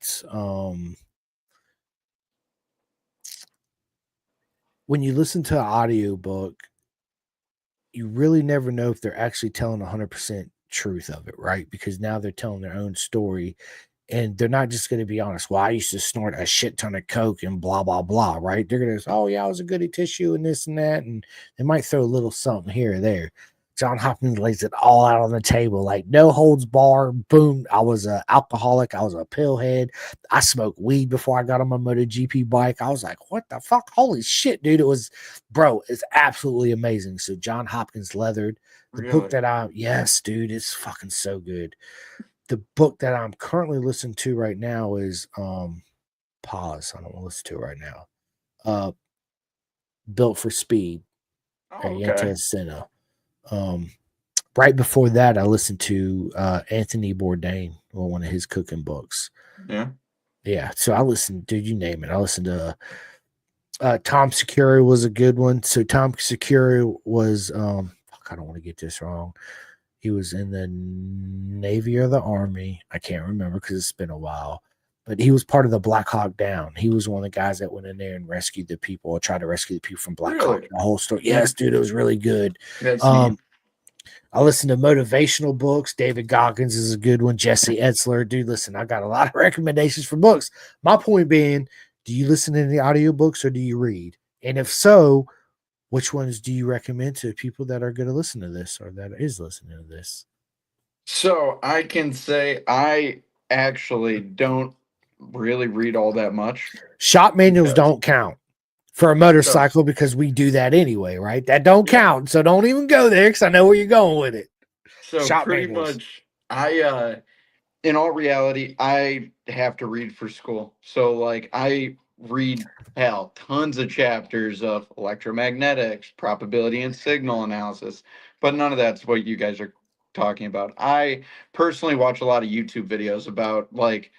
A: when you listen to an audiobook, you really never know if they're actually telling 100% truth of it, right? Because now they're telling their own story and they're not just going to be honest. Well, I used to snort a shit ton of coke and blah blah blah, right? They're going to say, "Oh yeah, I was a goody tissue and this and that," and they might throw a little something here or there. John Hopkins lays it all out on the table, like no holds bar. Boom. I was an alcoholic. I was a pillhead. I smoked weed before I got on my MotoGP bike. I was like, what the fuck? Holy shit, dude. It was, bro, it's absolutely amazing. So John Hopkins leathered. The book
B: Really?
A: that yes, dude, it's fucking so good. The book that I'm currently listening to right now is pause. I don't want to listen to it right now. Uh Built for Speed,
B: Oh, okay.
A: Ayantes Senna. Um right before that, I listened to Anthony Bourdain, well, one of his cooking books.
B: Yeah.
A: Yeah, so I listened, dude, you name it. I listened to Tom Security was a good one. So Tom Security was fuck, I don't want to get this wrong. He was in the Navy or the Army. I can't remember because it's been a while. But he was part of the Black Hawk Down. He was one of the guys that went in there and rescued the people, or tried to rescue the people from Black Hawk.
B: Really?
A: The whole story. Yes, dude, it was really good.
B: That's neat.
A: Um, I listen to motivational books. David Goggins is a good one. Jesse Etzler. Dude, listen, I got a lot of recommendations for books. My point being, do you listen to any audiobooks or do you read? And if so, which ones do you recommend to people that are going to listen to this or that is listening to this?
B: So I can say I actually don't really read all that much
A: Shop manuals
B: because
A: don't count for a
B: so
A: motorcycle because we do that anyway, right? That don't
B: yeah.
A: count. So don't even go there because I know where you're going with it.
B: So
A: Shop
B: pretty
A: manuals.
B: much I in all reality, I have to read for school. So like I read hell tons of chapters of electromagnetics, probability and signal analysis, but none of that's what you guys are talking about. I personally watch a lot of YouTube videos about like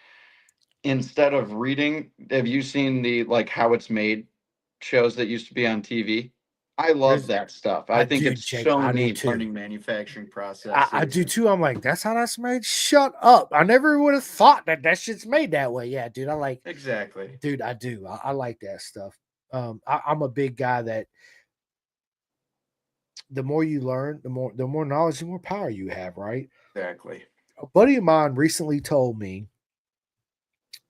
B: instead of reading, have you seen the like how it's made shows that used to be on TV? I love
A: There's,
B: that stuff. I
A: I
B: think
A: do,
B: it's
A: Jake.
B: so
A: I do
B: neat
A: too.
B: learning manufacturing
A: I
B: processes
A: do
B: and
A: too. I'm like, that's how that's made. Shut up! I never would have thought that that shit's made that way. Yeah, dude. I like,
B: exactly.
A: dude. I do. I like that stuff. I'm a big guy that the more you learn, the more knowledge, the more power you have. Right.
B: Exactly.
A: A buddy of mine recently told me,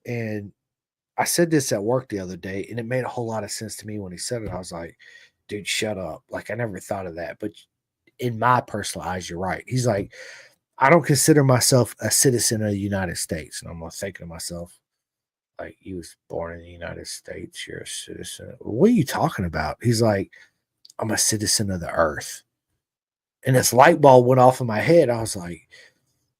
A: and I said this at work the other day, and it made a whole lot of sense to me when he said it. I was like, dude, shut up. Like, I never thought of that. But in my personal eyes, you're right. He's like, I don't consider myself a citizen of the United States. And I'm like thinking to myself, like, you was born in the United States, you're a citizen. What are you talking about? He's like, I'm a citizen of the earth. And this light bulb went off in my head. I was like,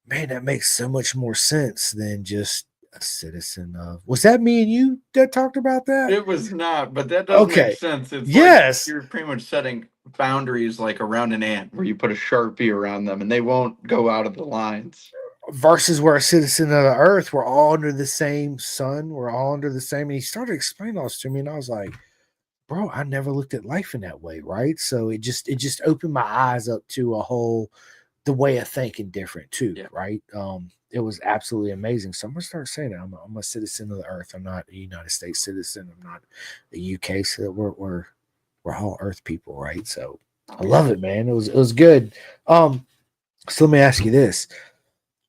A: man, that makes so much more sense than just a citizen of. Was that me and you that talked about that?
B: It was not, but that does make
A: Okay.
B: sense. It's like
A: Yes.
B: you're pretty much setting boundaries like around an ant where you put a Sharpie around them and they won't go out of the lines.
A: Versus we're a citizen of the earth. We're all under the same sun. We're all under the same. And he started explaining all this to me, and I was like, bro, I never looked at life in that way, right? So it just opened my eyes up to a whole the way of thinking different too,
B: Yeah.
A: right? It was absolutely amazing. So I'm gonna start saying it. I'm a citizen of the earth. I'm not a United States citizen. I'm not a UK. So we're all Earth people, right? So I
B: Oh
A: love
B: yeah.
A: it, man. It was good. So let me ask you this: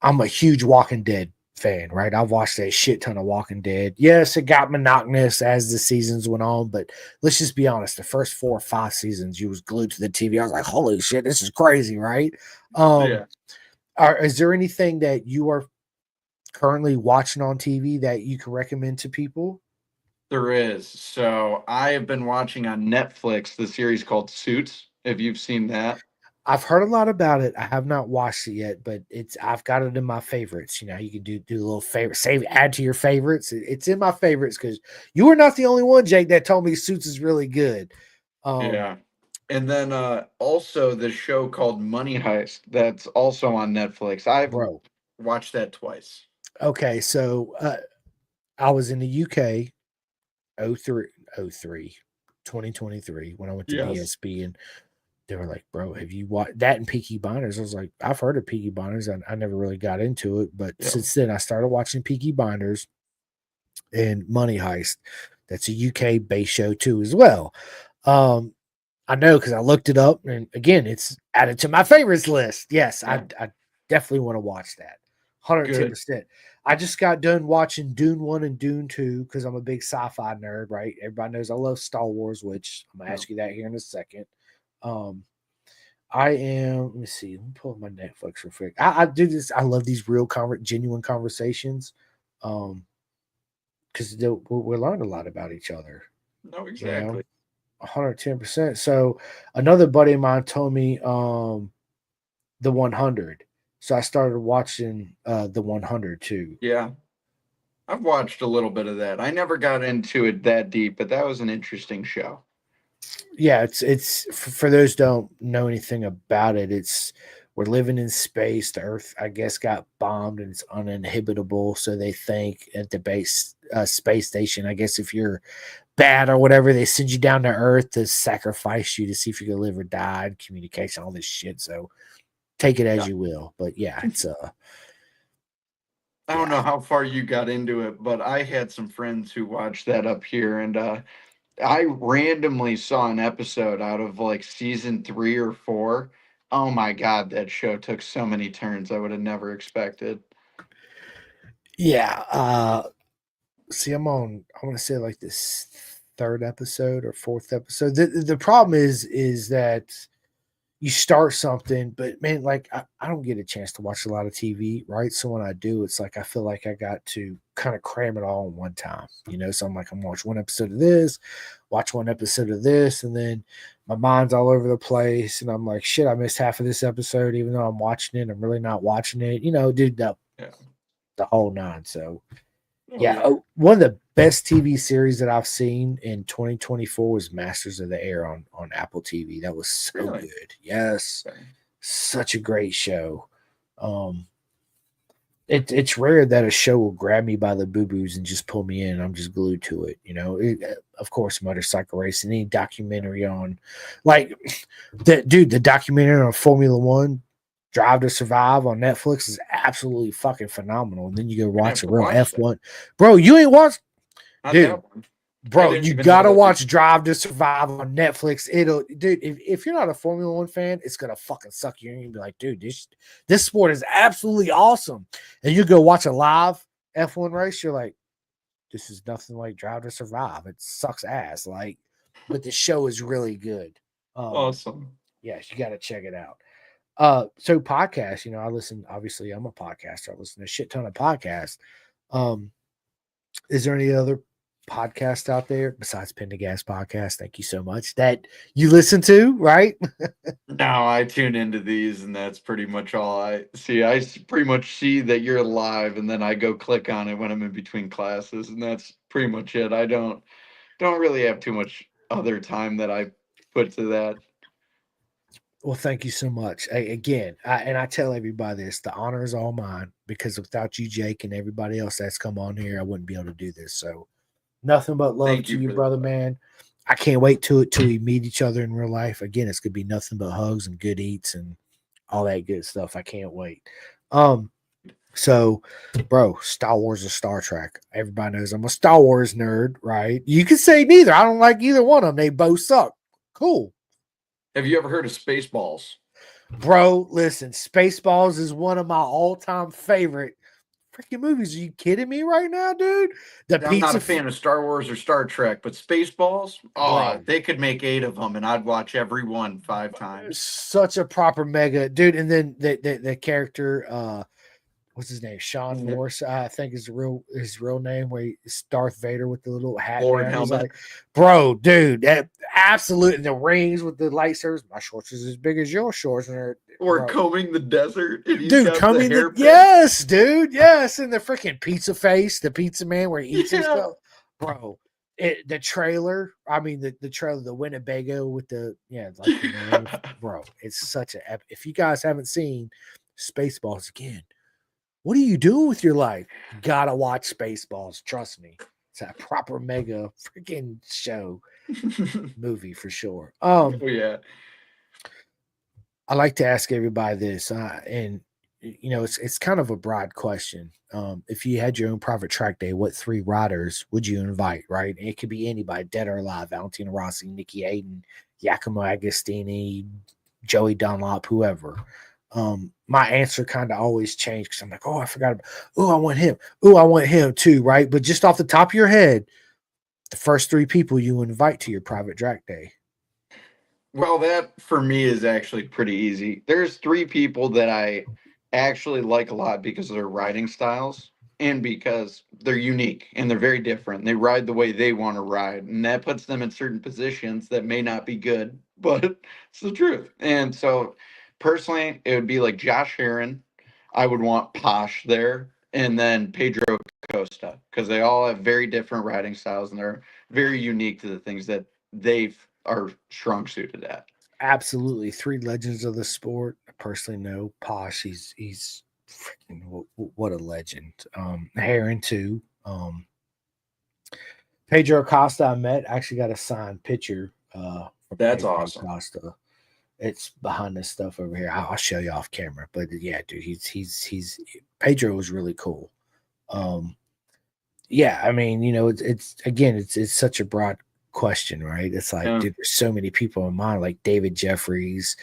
A: I'm a huge Walking Dead fan, right? I've watched a shit ton of Walking Dead. Yes, it got monotonous as the seasons went on, but let's just be honest. The first 4 or 5 seasons, you was glued to the TV. I was like, holy shit, this is crazy, right? Um,
B: Yeah.
A: is there anything that you are currently watching on TV that you can recommend to people?
B: There is. So I have been watching on Netflix the series called Suits, if you've seen that.
A: I've heard a lot about it. I have not watched it yet, but I've got it in my favorites. You know, you can do a little favorite, save, add to your favorites. It's in my favorites because you were not the only one, Jake, that told me Suits is really good. Um,
B: Yeah. And then also the show called Money Heist that's also on Netflix. I've
A: bro.
B: watched that twice.
A: Okay, so I was in the UK 03, 03, 2023 when I went to
B: Yes.
A: BSB, and they were like, bro, have you watched that and Peaky Blinders? I was like, I've heard of Peaky Blinders. I never really got into it, but
B: Yeah.
A: since then I started watching Peaky Blinders and Money Heist. That's a UK based show too, as well. Um, I know because I looked it up, and again, it's added to my favorites list. Yes,
B: Yeah.
A: I definitely want to watch that. 110%.
B: Good.
A: I just got done watching Dune 1 and Dune 2 because I'm a big sci-fi nerd, right? Everybody knows I love Star Wars, which I'm gonna
B: Yeah.
A: ask you that here in a second. Um, I am. Let me see. Let me pull up my Netflix real quick. I do this. I love these real, genuine conversations, because we learn a lot about each other.
B: No,
A: You know,
B: exactly.
A: 110%. So another buddy of mine told me the 100. So I started watching the 100 too.
B: Yeah. I've watched a little bit of that. I never got into it that deep, but that was an interesting show.
A: Yeah, it's for those who don't know anything about it. It's we're living in space. The Earth, I guess, got bombed and it's uninhabitable. So they think at the base space station. I guess if you're bad or whatever, they send you down to Earth to sacrifice you to see if you can live or die. And communication, all this shit. So take it as
B: Yeah.
A: you will. But yeah, it's
B: I don't
A: yeah.
B: know how far you got into it, but I had some friends who watched that up here, and I randomly saw an episode out of like season 3 or 4. Oh my god, that show took so many turns I would have never expected.
A: Yeah. See, I want to say like this third episode or fourth episode. The problem is that you start something, but man, like I don't get a chance to watch a lot of TV, right? So when I do, it's like I feel like I got to kind of cram it all in one time, you know. So I'm like, I'm gonna watch one episode of this, watch one episode of this, and then my mind's all over the place, and I'm like, shit, I missed half of this episode, even though I'm watching it. I'm really not watching it, you know, dude.
B: Yeah.
A: The whole nine. So
B: Oh
A: yeah,
B: yeah.
A: one of the best TV series that I've seen in 2024 was Masters of the Air on Apple TV. That was so
B: Really?
A: good. Yes,
B: Okay.
A: such a great show. Um, it's rare that a show will grab me by the boo boos and just pull me in. I'm just glued to it. You know, of course, motorcycle racing, any documentary on, like, the documentary on Formula One, Drive to Survive on Netflix is absolutely fucking phenomenal. And then you go
B: I'm gonna have
A: watch a
B: to
A: real
B: watch that.
A: F1, bro. You ain't watched,
B: Not
A: dude.
B: that one. I
A: Bro,
B: didn't
A: you
B: even know
A: gotta
B: that.
A: watch Drive to Survive on Netflix. It'll, dude. If you're not a Formula One fan, it's gonna fucking suck you. You're gonna be like, dude, this sport is absolutely awesome. And you go watch a live F1 race, you're like, this is nothing like Drive to Survive. It sucks ass. Like, but the show is really good.
B: Awesome.
A: Yes, you got to check it out. So podcasts, you know, I listen. Obviously, I'm a podcaster. I listen to a shit ton of podcasts. Um, is there any other podcast out there besides Pendergast podcast? Thank you so much that you listen to, right?
B: No, I tune into these, and that's pretty much all I see. Pretty much see that you're live, and then I go click on it when I'm in between classes, and that's pretty much it. I don't really have too much other time that I put to that.
A: Well, thank you so much. Again, and I tell everybody this: the honor is all mine because without you, Jake, and everybody else that's come on here, I wouldn't be able to do this. So, nothing but love
B: Thank
A: to
B: you
A: you,
B: for
A: brother,
B: that.
A: man. I can't wait till we meet each other in real life. Again, it's gonna be nothing but hugs and good eats and all that good stuff. I can't wait. Um, So, bro, Star Wars or Star Trek? Everybody knows I'm a Star Wars nerd, right? You can say neither. I don't like either one of them. They both suck. Cool.
B: Have you ever heard of Spaceballs?
A: Bro, listen, Spaceballs is one of my all-time favorite freaking movies. Are you kidding me right now, dude? The
B: I'm not
A: pizza,
B: a fan of Star Wars or Star Trek, but Spaceballs, oh,
A: bro,
B: they could make 8 of them, and I'd watch every one 5 times.
A: such a proper mega dude. And then the character, what's his name? Sean
B: Mhm.
A: Morse, I think is his real name. Where he's Darth Vader with the little hat and
B: Lord
A: everything. He's
B: Helmet,
A: like, bro, dude, that absolute the rings with the lightsabers. My shorts is as big as your shorts, and
B: or
A: bro,
B: combing the desert, and he's
A: dude,
B: got the
A: coming the
B: hairpin.
A: yes, dude, yes, and the freaking pizza face, the pizza man where he eats his
B: Yeah.
A: stuff, bro. The trailer, I mean the trailer, the Winnebago with the like the marine, bro. It's such a if you guys haven't seen Spaceballs again, what are you doing with your life? You gotta watch Spaceballs. Trust me. It's a proper mega freaking show movie for sure.
B: Oh yeah.
A: I like to ask everybody this, and it's kind of a broad question. If you had your own private track day, what three riders would you invite? Right, and it could be anybody, dead or alive: Valentino Rossi, Nikki Hayden, Giacomo Agostini, Joey Dunlop, whoever. My answer kind of always changed because I'm like, oh, I forgot. Oh, I want him. Oh, I want him too. Right, but just off the top of your head, the first three people you invite to your private track day.
B: Well, that for me is actually pretty easy. There's three people that I actually like a lot because of their riding styles and because they're unique and they're very different. They ride the way they want to ride, and that puts them in certain positions that may not be good, but it's the truth. And so, personally, it would be like Josh Heron. I would want Posh there, and then Pedro Costa because they all have very different riding styles and they're very unique to the things that they are strong suited at.
A: Absolutely, three legends of the sport. I personally know Posh. He's freaking what a legend. Heron too. Pedro Costa. I met. Actually got a signed picture from
B: That's
A: Pedro
B: awesome.
A: Costa. It's behind this stuff over here. I'll show you off camera. But yeah, dude, he's Pedro was really cool. Um, yeah, I mean, it's again, it's such a broad question, right? It's like,
B: Yeah.
A: dude, there's so many people in mind, like David Jeffries.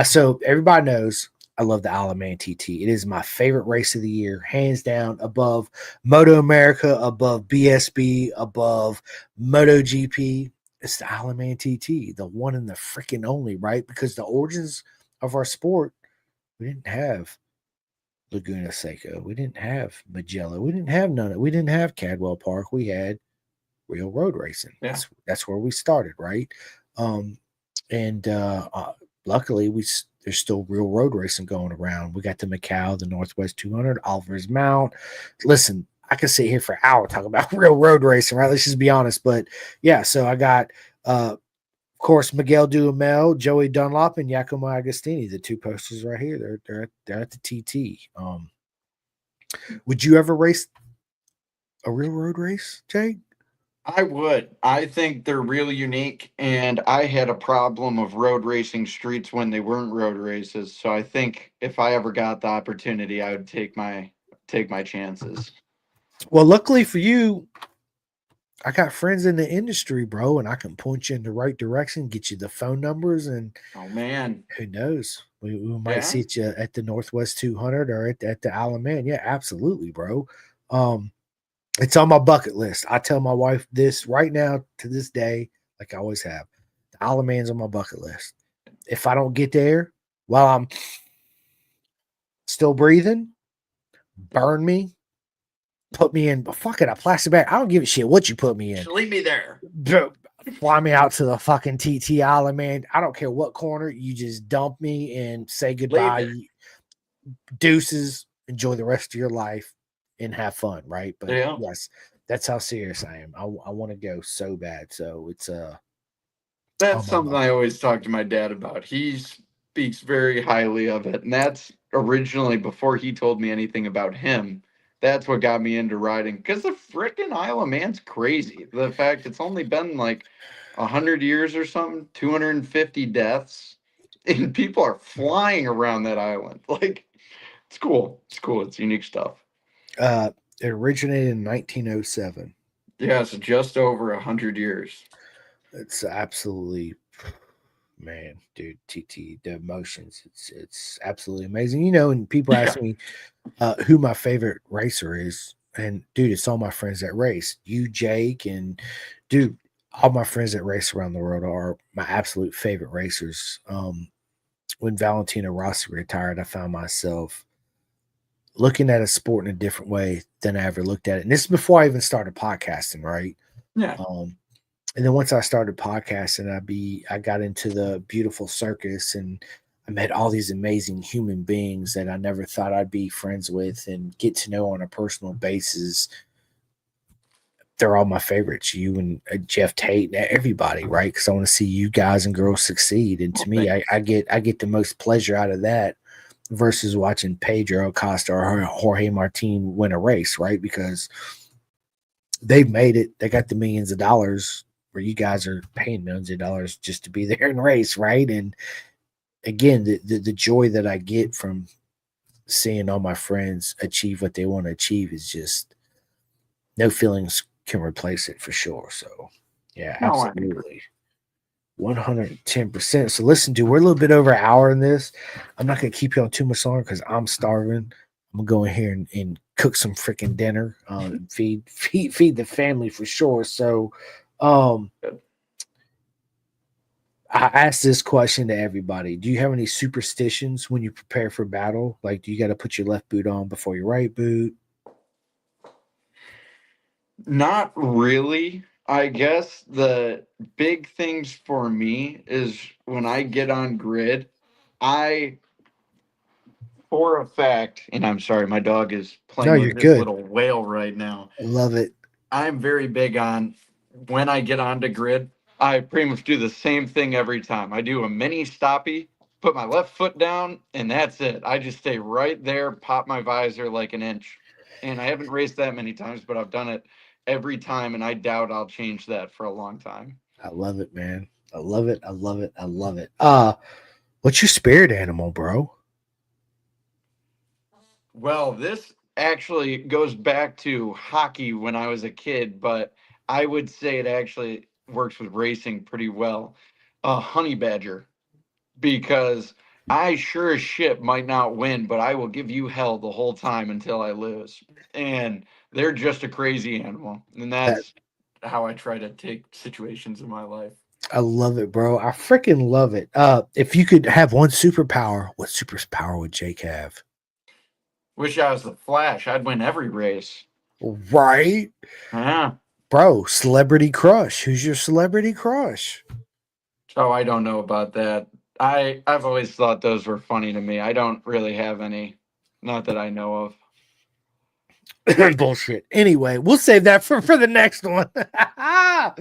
A: So everybody knows I love the Isle of Man TT. It is my favorite race of the year, hands down, above Moto America, above BSB, above MotoGP. It's the Isle of Man TT, the one and the freaking only, right? Because the origins of our sport, we didn't have Laguna Seca. We didn't have Magellan. We didn't have none of We didn't have Cadwell Park. We had real road racing.
B: Yeah.
A: That's where we started, right? Um, and luckily, there's still real road racing going around. We got the Macau, the Northwest 200, Oliver's Mount. Listen, I could sit here for hours talking about real road racing, right? Let's just be honest. But yeah, so I got of course, Miguel Duhamel, Joey Dunlop, and Giacomo Agostini, the two posters right here. They're at the TT. Would you ever race a real road race, Jay?
B: I would. I think they're really unique, and I had a problem of road racing streets when they weren't road races. So I think if I ever got the opportunity, I would take my chances.
A: Well, luckily for you, I got friends in the industry, bro, and I can point you in the right direction, get you the phone numbers, and
B: Oh man,
A: who knows? We might
B: yeah.
A: see you at the Northwest 200 or at the Isle of Man. Yeah, absolutely, bro. Um, it's on my bucket list. I tell my wife this right now to this day, like I always have. The Isle of Man's on my bucket list. If I don't get there while I'm still breathing, burn me, put me in fuck it, a plastic bag. I don't give a shit what you put me in.
B: Just leave me there.
A: Fly me out to the fucking TT Island, man. I don't care what corner. You just dump me and say
B: Leave
A: goodbye.
B: it.
A: Deuces. Enjoy the rest of your life and have fun, right? But
B: Yeah.
A: yes, that's how serious I am. I want to go so bad. So it's
B: That's
A: on my
B: something I always talk to my dad about. He speaks very highly of it, and that's originally before he told me anything about him. That's what got me into riding because the frickin' Isle of Man's crazy. The fact it's only been like 100 years or something, 250 deaths, and people are flying around that island. Like it's cool. It's cool. It's unique stuff.
A: it originated in 1907.
B: Yeah, it's just over 100 years.
A: It's absolutely man, dude, TT, the emotions. It's absolutely amazing. And people
B: Yeah.
A: ask me who my favorite racer is. And dude, it's all my friends that race. You, Jake, and dude, all my friends that race around the world are my absolute favorite racers. When Valentino Rossi retired, I found myself looking at a sport in a different way than I ever looked at it. And this is before I even started podcasting, right?
B: Yeah.
A: Um, and then once I started podcasting, I got into the beautiful circus and I met all these amazing human beings that I never thought I'd be friends with and get to know on a personal basis. They're all my favorites. You and Jeff Tate, and everybody, right? Because I want to see you guys and girls succeed. And
B: Well,
A: to me,
B: thank
A: I get the most pleasure out of that versus watching Pedro Acosta or Jorge Martin win a race, right? Because they've made it. They got the millions of dollars where you guys are paying millions of dollars just to be there and race, right? And again, the joy that I get from seeing all my friends achieve what they want to achieve is just no feelings can replace it for sure. So yeah,
B: No, I agree.
A: absolutely. 110%. So listen, dude, we're a little bit over an hour in this. I'm not gonna keep you on too much longer because I'm starving. I'm gonna go in here and cook some freaking dinner, feed the family for sure. So, um, I ask this question to everybody. Do you have any superstitions when you prepare for battle? Like, do you got to put your left boot on before your right boot?
B: Not really. I guess the big things for me is when I get on grid, I, for a fact, and I'm sorry, my dog is
A: No,
B: playing
A: you're
B: with his
A: good.
B: little whale right now.
A: I love it.
B: I'm very big on when I get onto grid, I pretty much do the same thing every time. I do a mini stoppie, put my left foot down, and that's it. I just stay right there, pop my visor like an inch. And I haven't raced that many times, but I've done it every time, and I doubt I'll change that for a long time.
A: I love it, man. I love it. I love it. I love it. What's your spirit animal, bro?
B: Well, this actually goes back to hockey when I was a kid, but I would say it actually works with racing pretty well. A honey badger, because I sure as shit might not win, but I will give you hell the whole time until I lose. And they're just a crazy animal. And
A: That
B: that's how I try to take situations in my life.
A: I love it, bro. I freaking love it. If you could have one superpower, what superpower would Jake have?
B: Wish I was the Flash. I'd win every race.
A: Right,
B: Yeah.
A: bro. Celebrity crush. Who's your celebrity crush?
B: So I don't know about that. I've always thought those were funny to me. I don't really have any, not that I know of.
A: Bullshit. Anyway, we'll save that for the next one.
B: Yeah.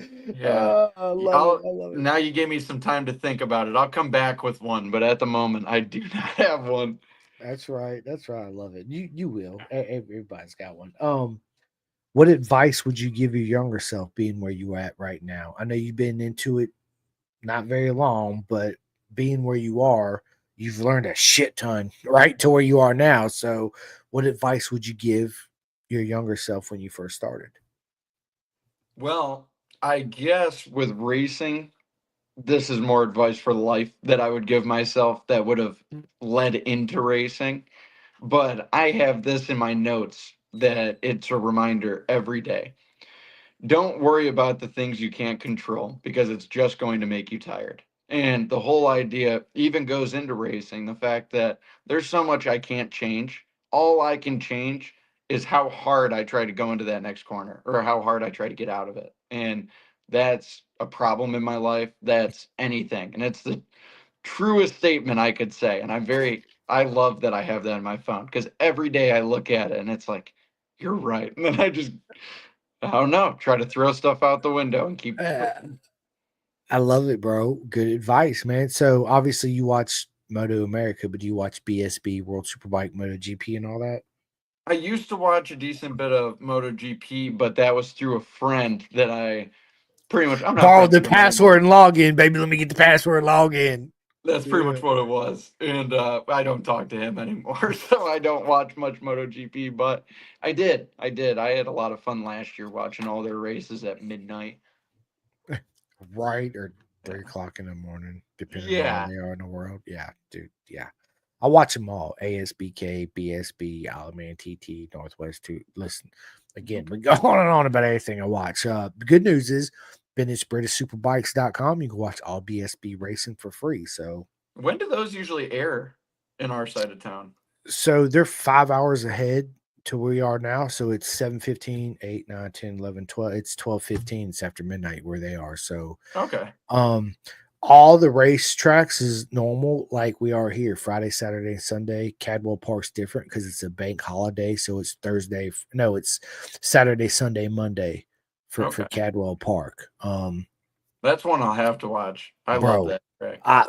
A: I love it.
B: I'll
A: I love it.
B: now you gave me some time to think about it. I'll come back with one, but at the moment I do not have one.
A: That's right. That's right. I love it. You will. Everybody's got one. What advice would you give your younger self being where you at right now? I know you've been into it not very long, but being where you are, you've learned a shit ton right to where you are now. So, what advice would you give your younger self when you first started?
B: Well, I guess with racing, this is more advice for life that I would give myself that would have led into racing. But I have this in my notes that it's a reminder every day. Don't worry about the things you can't control because it's just going to make you tired. And the whole idea even goes into racing, the fact that there's so much I can't change. All I can change is how hard I try to go into that next corner or how hard I try to get out of it. And that's a problem in my life. That's anything. And it's the truest statement I could say. And I love that I have that in my phone because every day I look at it and it's like, you're right. And then I don't know. Try to throw stuff out the window and keep
A: Uh,
B: pushing.
A: I love it, bro. Good advice, man. So, obviously, you watch Moto America, but do you watch BSB, World Superbike, MotoGP, and all that?
B: I used to watch a decent bit of MotoGP, but that was through a friend that I pretty much, I'm not
A: Borrow
B: friends
A: the
B: with him
A: password
B: anymore.
A: and log in, baby. Let me get the password and log in.
B: That's pretty
A: Yeah.
B: much what it was. And I don't talk to him anymore. So I don't watch much MotoGP, but I did. I did. I had a lot of fun last year watching all their races at midnight.
A: Right, or
B: Yeah.
A: 3 o'clock in the morning, depending on where
B: Yeah.
A: they are in the world. Yeah, dude. Yeah. I watch them all. ASBK, BSB, Alaman, TT, Northwest. Too. Listen, again, we go on and on about everything I watch. The good news is, BritishSuperbikes.com. You can watch all BSB racing for free.
B: When do those usually air in our side of town?
A: So they're 5 hours ahead to where we are now. So it's 7:15, 8, 9, 10, 11, 12. It's 12:15. It's after midnight where they are. So
B: Okay.
A: Um, all the race tracks is normal, like we are here. Friday, Saturday, Sunday. Cadwell Park's different because it's a bank holiday, so it's Thursday. No, it's Saturday, Sunday, Monday for
B: Okay.
A: Cadwell Park.
B: That's one I'll have to watch. I love
A: Bro,
B: that track.
A: I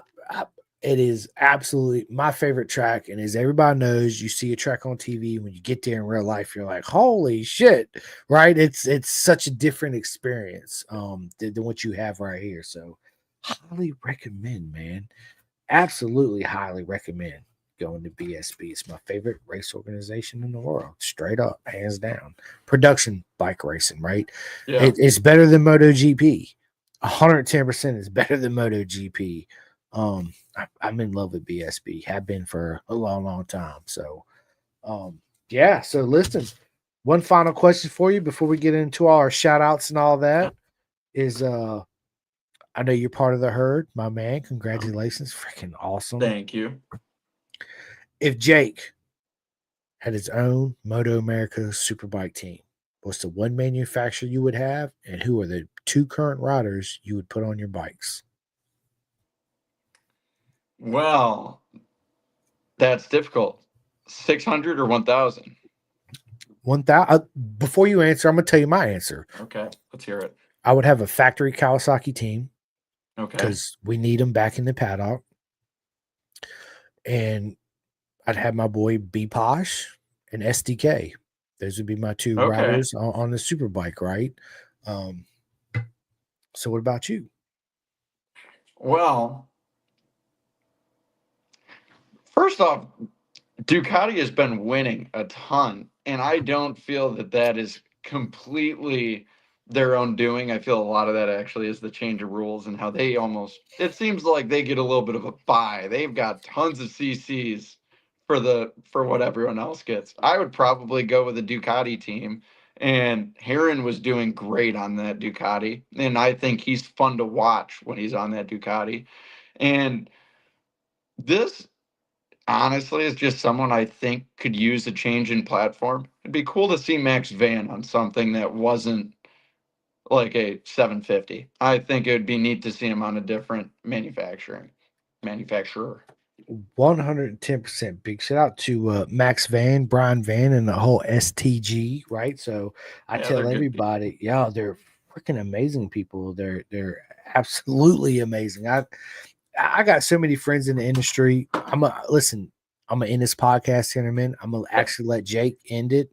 A: it is absolutely my favorite track, and as everybody knows, you see a track on TV. When you get there in real life, you're like, "Holy shit!" Right? It's such a different experience than what you have right here. So, highly recommend, man. Absolutely, highly recommend going to BSB. It's my favorite race organization in the world, straight up, hands down. Production bike racing, right?
B: Yeah.
A: It's better than MotoGP. 110% is better than MotoGP. I'm in love with BSB. Have been for a long, long time. So, yeah. So, listen, one final question for you before we get into all our shout outs and all that is I know you're part of the herd, my man. Congratulations. Freaking awesome.
B: Thank you.
A: If Jake had his own Moto America Superbike team, what's the one manufacturer you would have, and who are the two current riders you would put on your bikes?
B: Well, that's difficult. 600 or 1,000?
A: 1,000. Before you answer, I'm gonna tell you my answer.
B: Okay, let's hear it.
A: I would have a factory Kawasaki team
B: Okay.
A: because we need them back in the paddock, and I'd have my boy B Posh and SDK. Those would be my two
B: Okay.
A: riders on the Superbike, right? Um, so, what about you?
B: Well, first off, Ducati has been winning a ton, and I don't feel that that is completely their own doing. I feel a lot of that actually is the change of rules and how they almost, it seems like they get a little bit of a buy. They've got tons of CCs for what everyone else gets. I would probably go with a Ducati team, and Heron was doing great on that Ducati, and I think he's fun to watch when he's on that Ducati. And this honestly is just someone I think could use a change in platform. It'd be cool to see Max Van on something that wasn't like a 750. I think it would be neat to see him on a different manufacturer.
A: 110%. Big shout out to Max Van, Brian Van, and the whole STG, right? So I
B: Yeah, they're
A: tell
B: good people.
A: everybody, yeah, they're freaking amazing people. They're absolutely amazing. I got so many friends in the industry. Listen. I'm gonna end this podcast here in a minute. I'm gonna
B: Yep.
A: actually let Jake end it,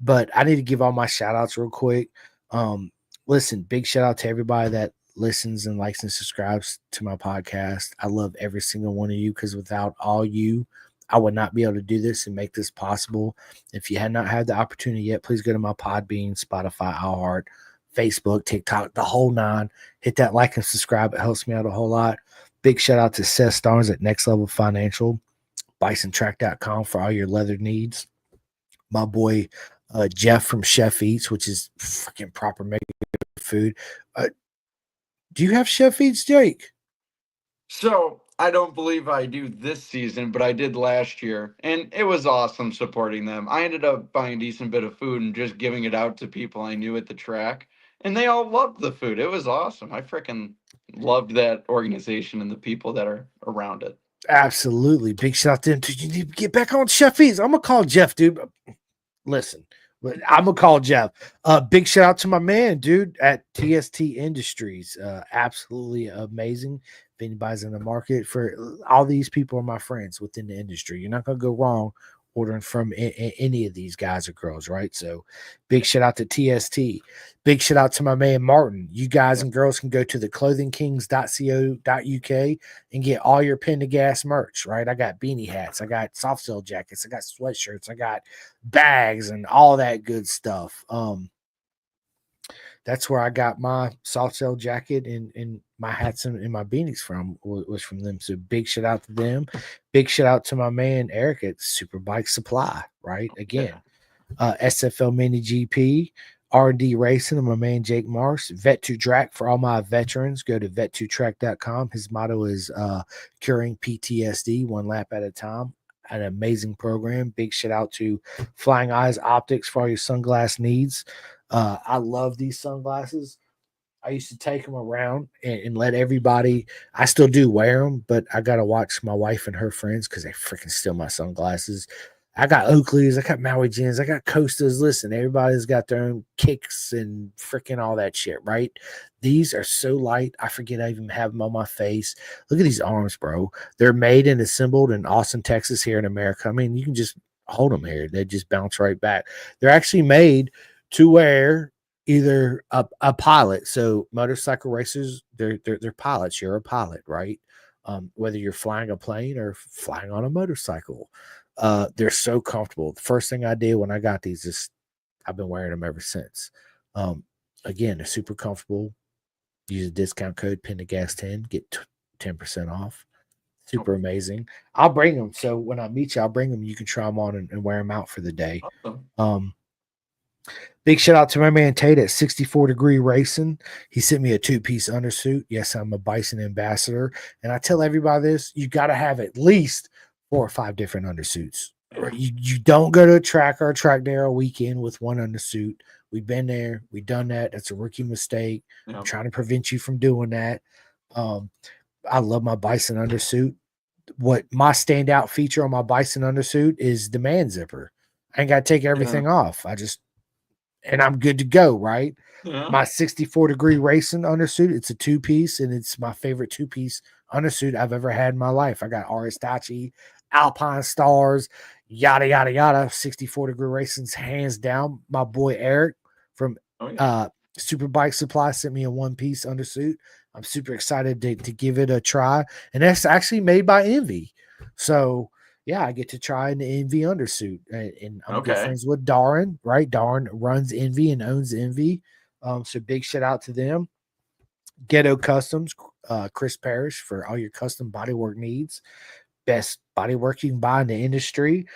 A: but I need to give all my shout outs real quick. Um, Listen, big shout out to everybody that listens and likes and subscribes to my podcast. I love every single one of you because without all you, I would not be able to do this and make this possible. If you had not had the opportunity yet, please go to my Podbean, Spotify, iHeart, Facebook, TikTok, the whole nine. Hit that like and subscribe. It helps me out a whole lot. Big shout out to Seth Starnes at Next Level Financial, bisontrack.com for all your leather needs. My boy Jeff from Chef Eats, which is freaking proper made food. Uh, do you have Chef Eats, Jake?
B: So I don't believe I do this season, but I did last year, and it was awesome supporting them. I ended up buying a decent bit of food and just giving it out to people I knew at the track, and they all loved the food. It was awesome. I freaking loved that organization and the people that are around it.
A: Absolutely. Big shout out to him. Dude, you need to get back on Chef Eats. I'm gonna call Jeff, dude. Listen, I'm gonna call Jeff. Big shout out to my man, dude, at TST Industries. Absolutely amazing. If anybody's in the market for all these people are my friends within the industry. You're not gonna go wrong ordering from any of these guys or girls, right? So, big shout out to TST. Big shout out to my man Martin. You guys
B: Yep.
A: and girls can go to theclothingkings.co.uk and get all your Pendergast merch, right? I got beanie hats, I got soft shell jackets, I got sweatshirts, I got bags and all that good stuff. That's where I got my soft shell jacket and my hats and my beanies from was from them. So big shout out to them. Big shout out to my man Eric at Superbike Supply, right? Again,
B: Yeah.
A: SFL Mini GP, R&D Racing, and my man Jake Marsh. Vet2Track for all my veterans. Go to vet2track.com. His motto is curing PTSD one lap at a time. An amazing program. Big shout out to Flying Eyes Optics for all your sunglass needs. I love these sunglasses. I used to take them around and let everybody. I still do wear them, but I gotta watch my wife and her friends because they freaking steal my sunglasses. I got Oakleys, I got Maui Jins, I got Costas. Listen, everybody's got their own kicks and freaking all that shit, right? These are so light. I forget I even have them on my face. Look at these arms, bro. They're made and assembled in Austin, Texas, here in America. I mean, you can just hold them here; they just bounce right back. They're actually made to wear either a pilot. So motorcycle racers, they're pilots. You're a pilot, right? Whether you're flying a plane or flying on a motorcycle, they're so comfortable. The first thing I did when I got these is I've been wearing them ever since. Um, Again, they're super comfortable. Use a discount code PENDAGAS10, get 10% off.
B: Oh,
A: Super amazing. I'll bring them. So when I meet you, I'll bring them. You can try them on and wear them out for the day.
B: awesome.
A: Um, Big shout out to my man Tate at 64 Degree Racing. He sent me a 2-piece undersuit. Yes, I'm a Bison ambassador. And I tell everybody this, you got to have at least 4 or 5 different undersuits.
B: Yeah.
A: You don't go to a track or a track day or a weekend with one undersuit. We've been there. We've done that. That's a rookie mistake. I'm
B: Yeah.
A: trying to prevent you from doing that. Um, I love my Bison undersuit. What my standout feature on my Bison undersuit is the man zipper. I ain't got to take
B: Yeah.
A: everything off. And I'm good to go, right?
B: Yeah.
A: My 64 Degree Racing undersuit, it's a 2-piece, and it's my favorite 2-piece undersuit I've ever had in my life. I got Aristachi, Alpine Stars, yada, yada, yada. 64 Degree Racing's hands down. My boy Eric from
B: Oh yeah.
A: uh, Superbike Supply sent me a 1-piece undersuit. I'm super excited to give it a try. And that's actually made by Envy. So, yeah, I get to try an Envy undersuit, and I'm good
B: Okay.
A: friends with Darren, right? Darren runs Envy and owns Envy. So big shout out to them. Ghetto Customs, Chris Parrish for all your custom bodywork needs. Best bodywork you can buy in the industry.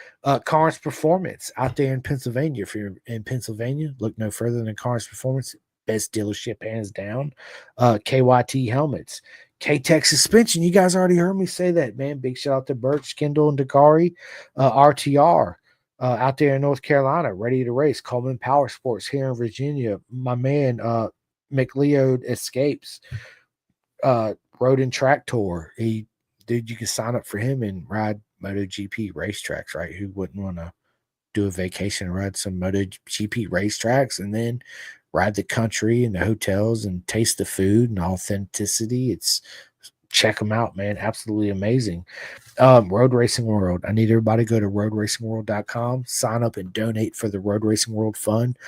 A: Carnes Performance out there in Pennsylvania. If you're in Pennsylvania, look no further than Carnes Performance. Best dealership hands down. KYT Helmets. K-Tech Suspension. You guys already heard me say that, man. Big shout out to Birch, Kendall, and Dakari. RTR out there in North Carolina, ready to race. Coleman Power Sports here in Virginia. My man, McLeod Escapes, Road and Track Tour. Dude, you can sign up for him and ride MotoGP racetracks, right? Who wouldn't want to do a vacation and ride some MotoGP racetracks and then ride the country and the hotels and taste the food and authenticity? It's check them out, man. Absolutely amazing. Road Racing World. I need everybody to go to roadracingworld.com, sign up and donate for the Road Racing World Fund.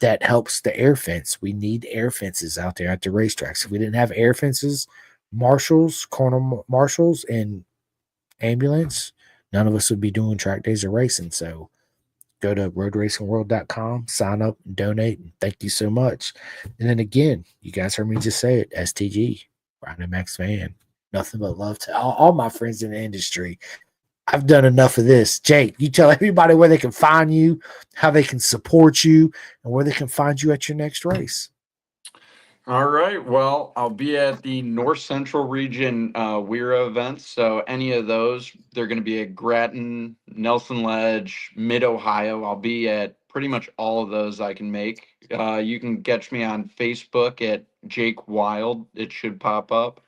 A: That helps the air fence. We need air fences out there at the racetracks. If we didn't have air fences, marshals, corner marshals, and ambulance, none of us would be doing track days or racing. So go to roadracingworld.com, sign up, and donate. And thank you so much. And then again, you guys heard me just say it, STG, Ryan Max Van. Nothing but love to all my friends in the industry. I've done enough of this. Jake, you tell everybody where they can find you, how they can support you, and where they can find you at your next race.
B: All right. Well, I'll be at the North Central Region WERA events. So any of those, they're going to be at Grattan, Nelson Ledge, Mid Ohio. I'll be at pretty much all of those I can make. You can catch me on Facebook at Jake Wilde. It should pop up.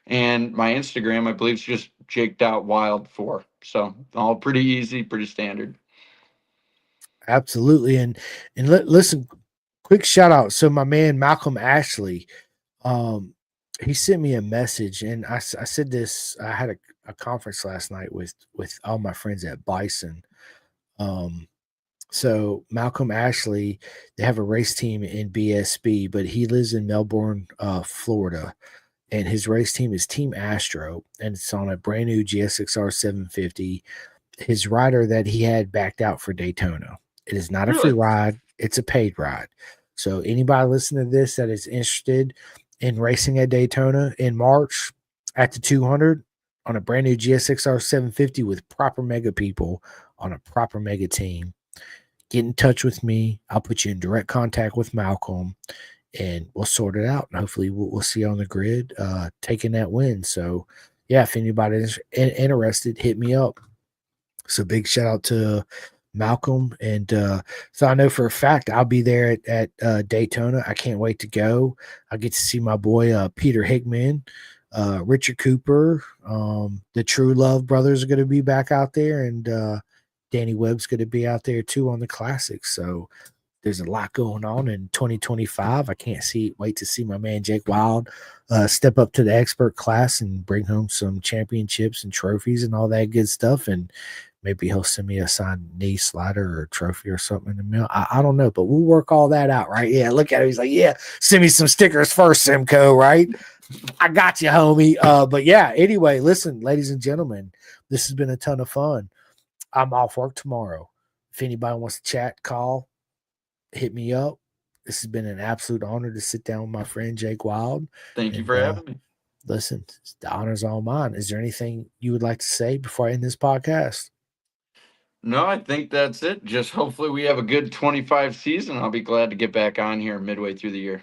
B: And my Instagram, I believe, is just Jake.Wild4. So all pretty easy, pretty standard.
A: Absolutely. And listen, quick shout out. So my man Malcolm Ashley, um, he sent me a message, and I said this. I had a conference last night with all my friends at Bison. Um, so Malcolm Ashley, they have a race team in BSB, but he lives in Melbourne, Florida, and his race team is Team Astro, and it's on a brand new GSXR 750. His rider that he had backed out for Daytona. It is not a free
B: Really?
A: ride, it's a paid ride. So anybody listening to this that is interested in racing at Daytona in March at the 200 on a brand new GSXR 750 with proper mega people on a proper mega team, get in touch with me. I'll put you in direct contact with Malcolm and we'll sort it out. And hopefully we'll see you on the grid taking that win. So, yeah, if anybody's interested, hit me up. So big shout out to Malcolm. And so I know for a fact I'll be there at Daytona. I can't wait to go. I get to see my boy Peter Hickman, Richard Cooper. The True Love brothers are going to be back out there. And Danny Webb's going to be out there too on the classics. So there's a lot going on in 2025. I can't wait to see my man Jake Wilde step up to the expert class and bring home some championships and trophies and all that good stuff. And maybe he'll send me a signed knee slider or a trophy or something in the mail. I don't know, but we'll work all that out, right? Yeah, look at him. He's like, yeah, send me some stickers first, Simcoe, right? I got you, homie. But yeah, anyway, listen, ladies and gentlemen, this has been a ton of fun. I'm off work tomorrow. If anybody wants to chat, call, hit me up. This has been an absolute honor to sit down with my friend Jake Wilde.
B: Thank you
A: And
B: for having me.
A: listen, the honor's all mine. Is there anything you would like to say before I end this podcast?
B: No, I think that's it. Just hopefully we have a good 25 season. I'll be glad to get back on here midway through the year.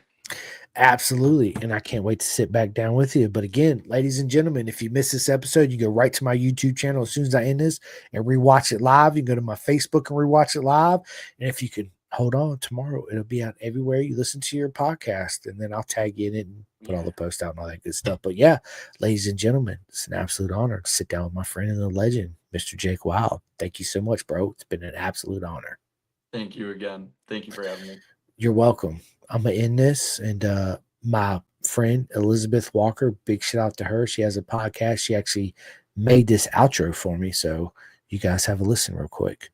A: Absolutely. And I can't wait to sit back down with you. But again, ladies and gentlemen, if you missed this episode, you go right to my YouTube channel as soon as I end this and rewatch it live. You can go to my Facebook and rewatch it live. And if you can hold on tomorrow, it'll be out everywhere you listen to your podcast. And then I'll tag you in it and put all the posts out and all that good stuff. But yeah, ladies and gentlemen, it's an absolute honor to sit down with my friend and the legend, Mr. Jake Wilde. Thank you so much, bro. It's been an absolute honor.
B: Thank you again. Thank you for having me.
A: You're welcome. I'm gonna end this, and my friend Elizabeth Walker, big shout out to her. She has a podcast. She actually made this outro for me, so you guys have a listen real quick.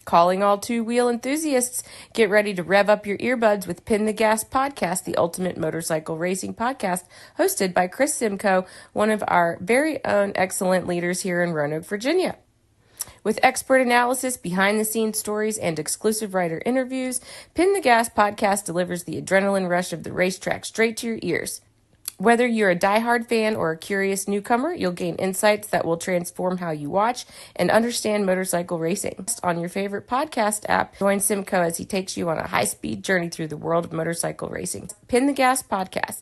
C: Calling all two-wheel enthusiasts, get ready to rev up your earbuds with Pin the Gas Podcast, the ultimate motorcycle racing podcast, hosted by Chris Simcoe, one of our very own excellent leaders here in Roanoke, Virginia. With expert analysis, behind-the-scenes stories, and exclusive writer interviews, Pin the Gas Podcast delivers the adrenaline rush of the racetrack straight to your ears. Whether you're a diehard fan or a curious newcomer, you'll gain insights that will transform how you watch and understand motorcycle racing. On your favorite podcast app, join Simcoe as he takes you on a high-speed journey through the world of motorcycle racing. Pin the Gas Podcast.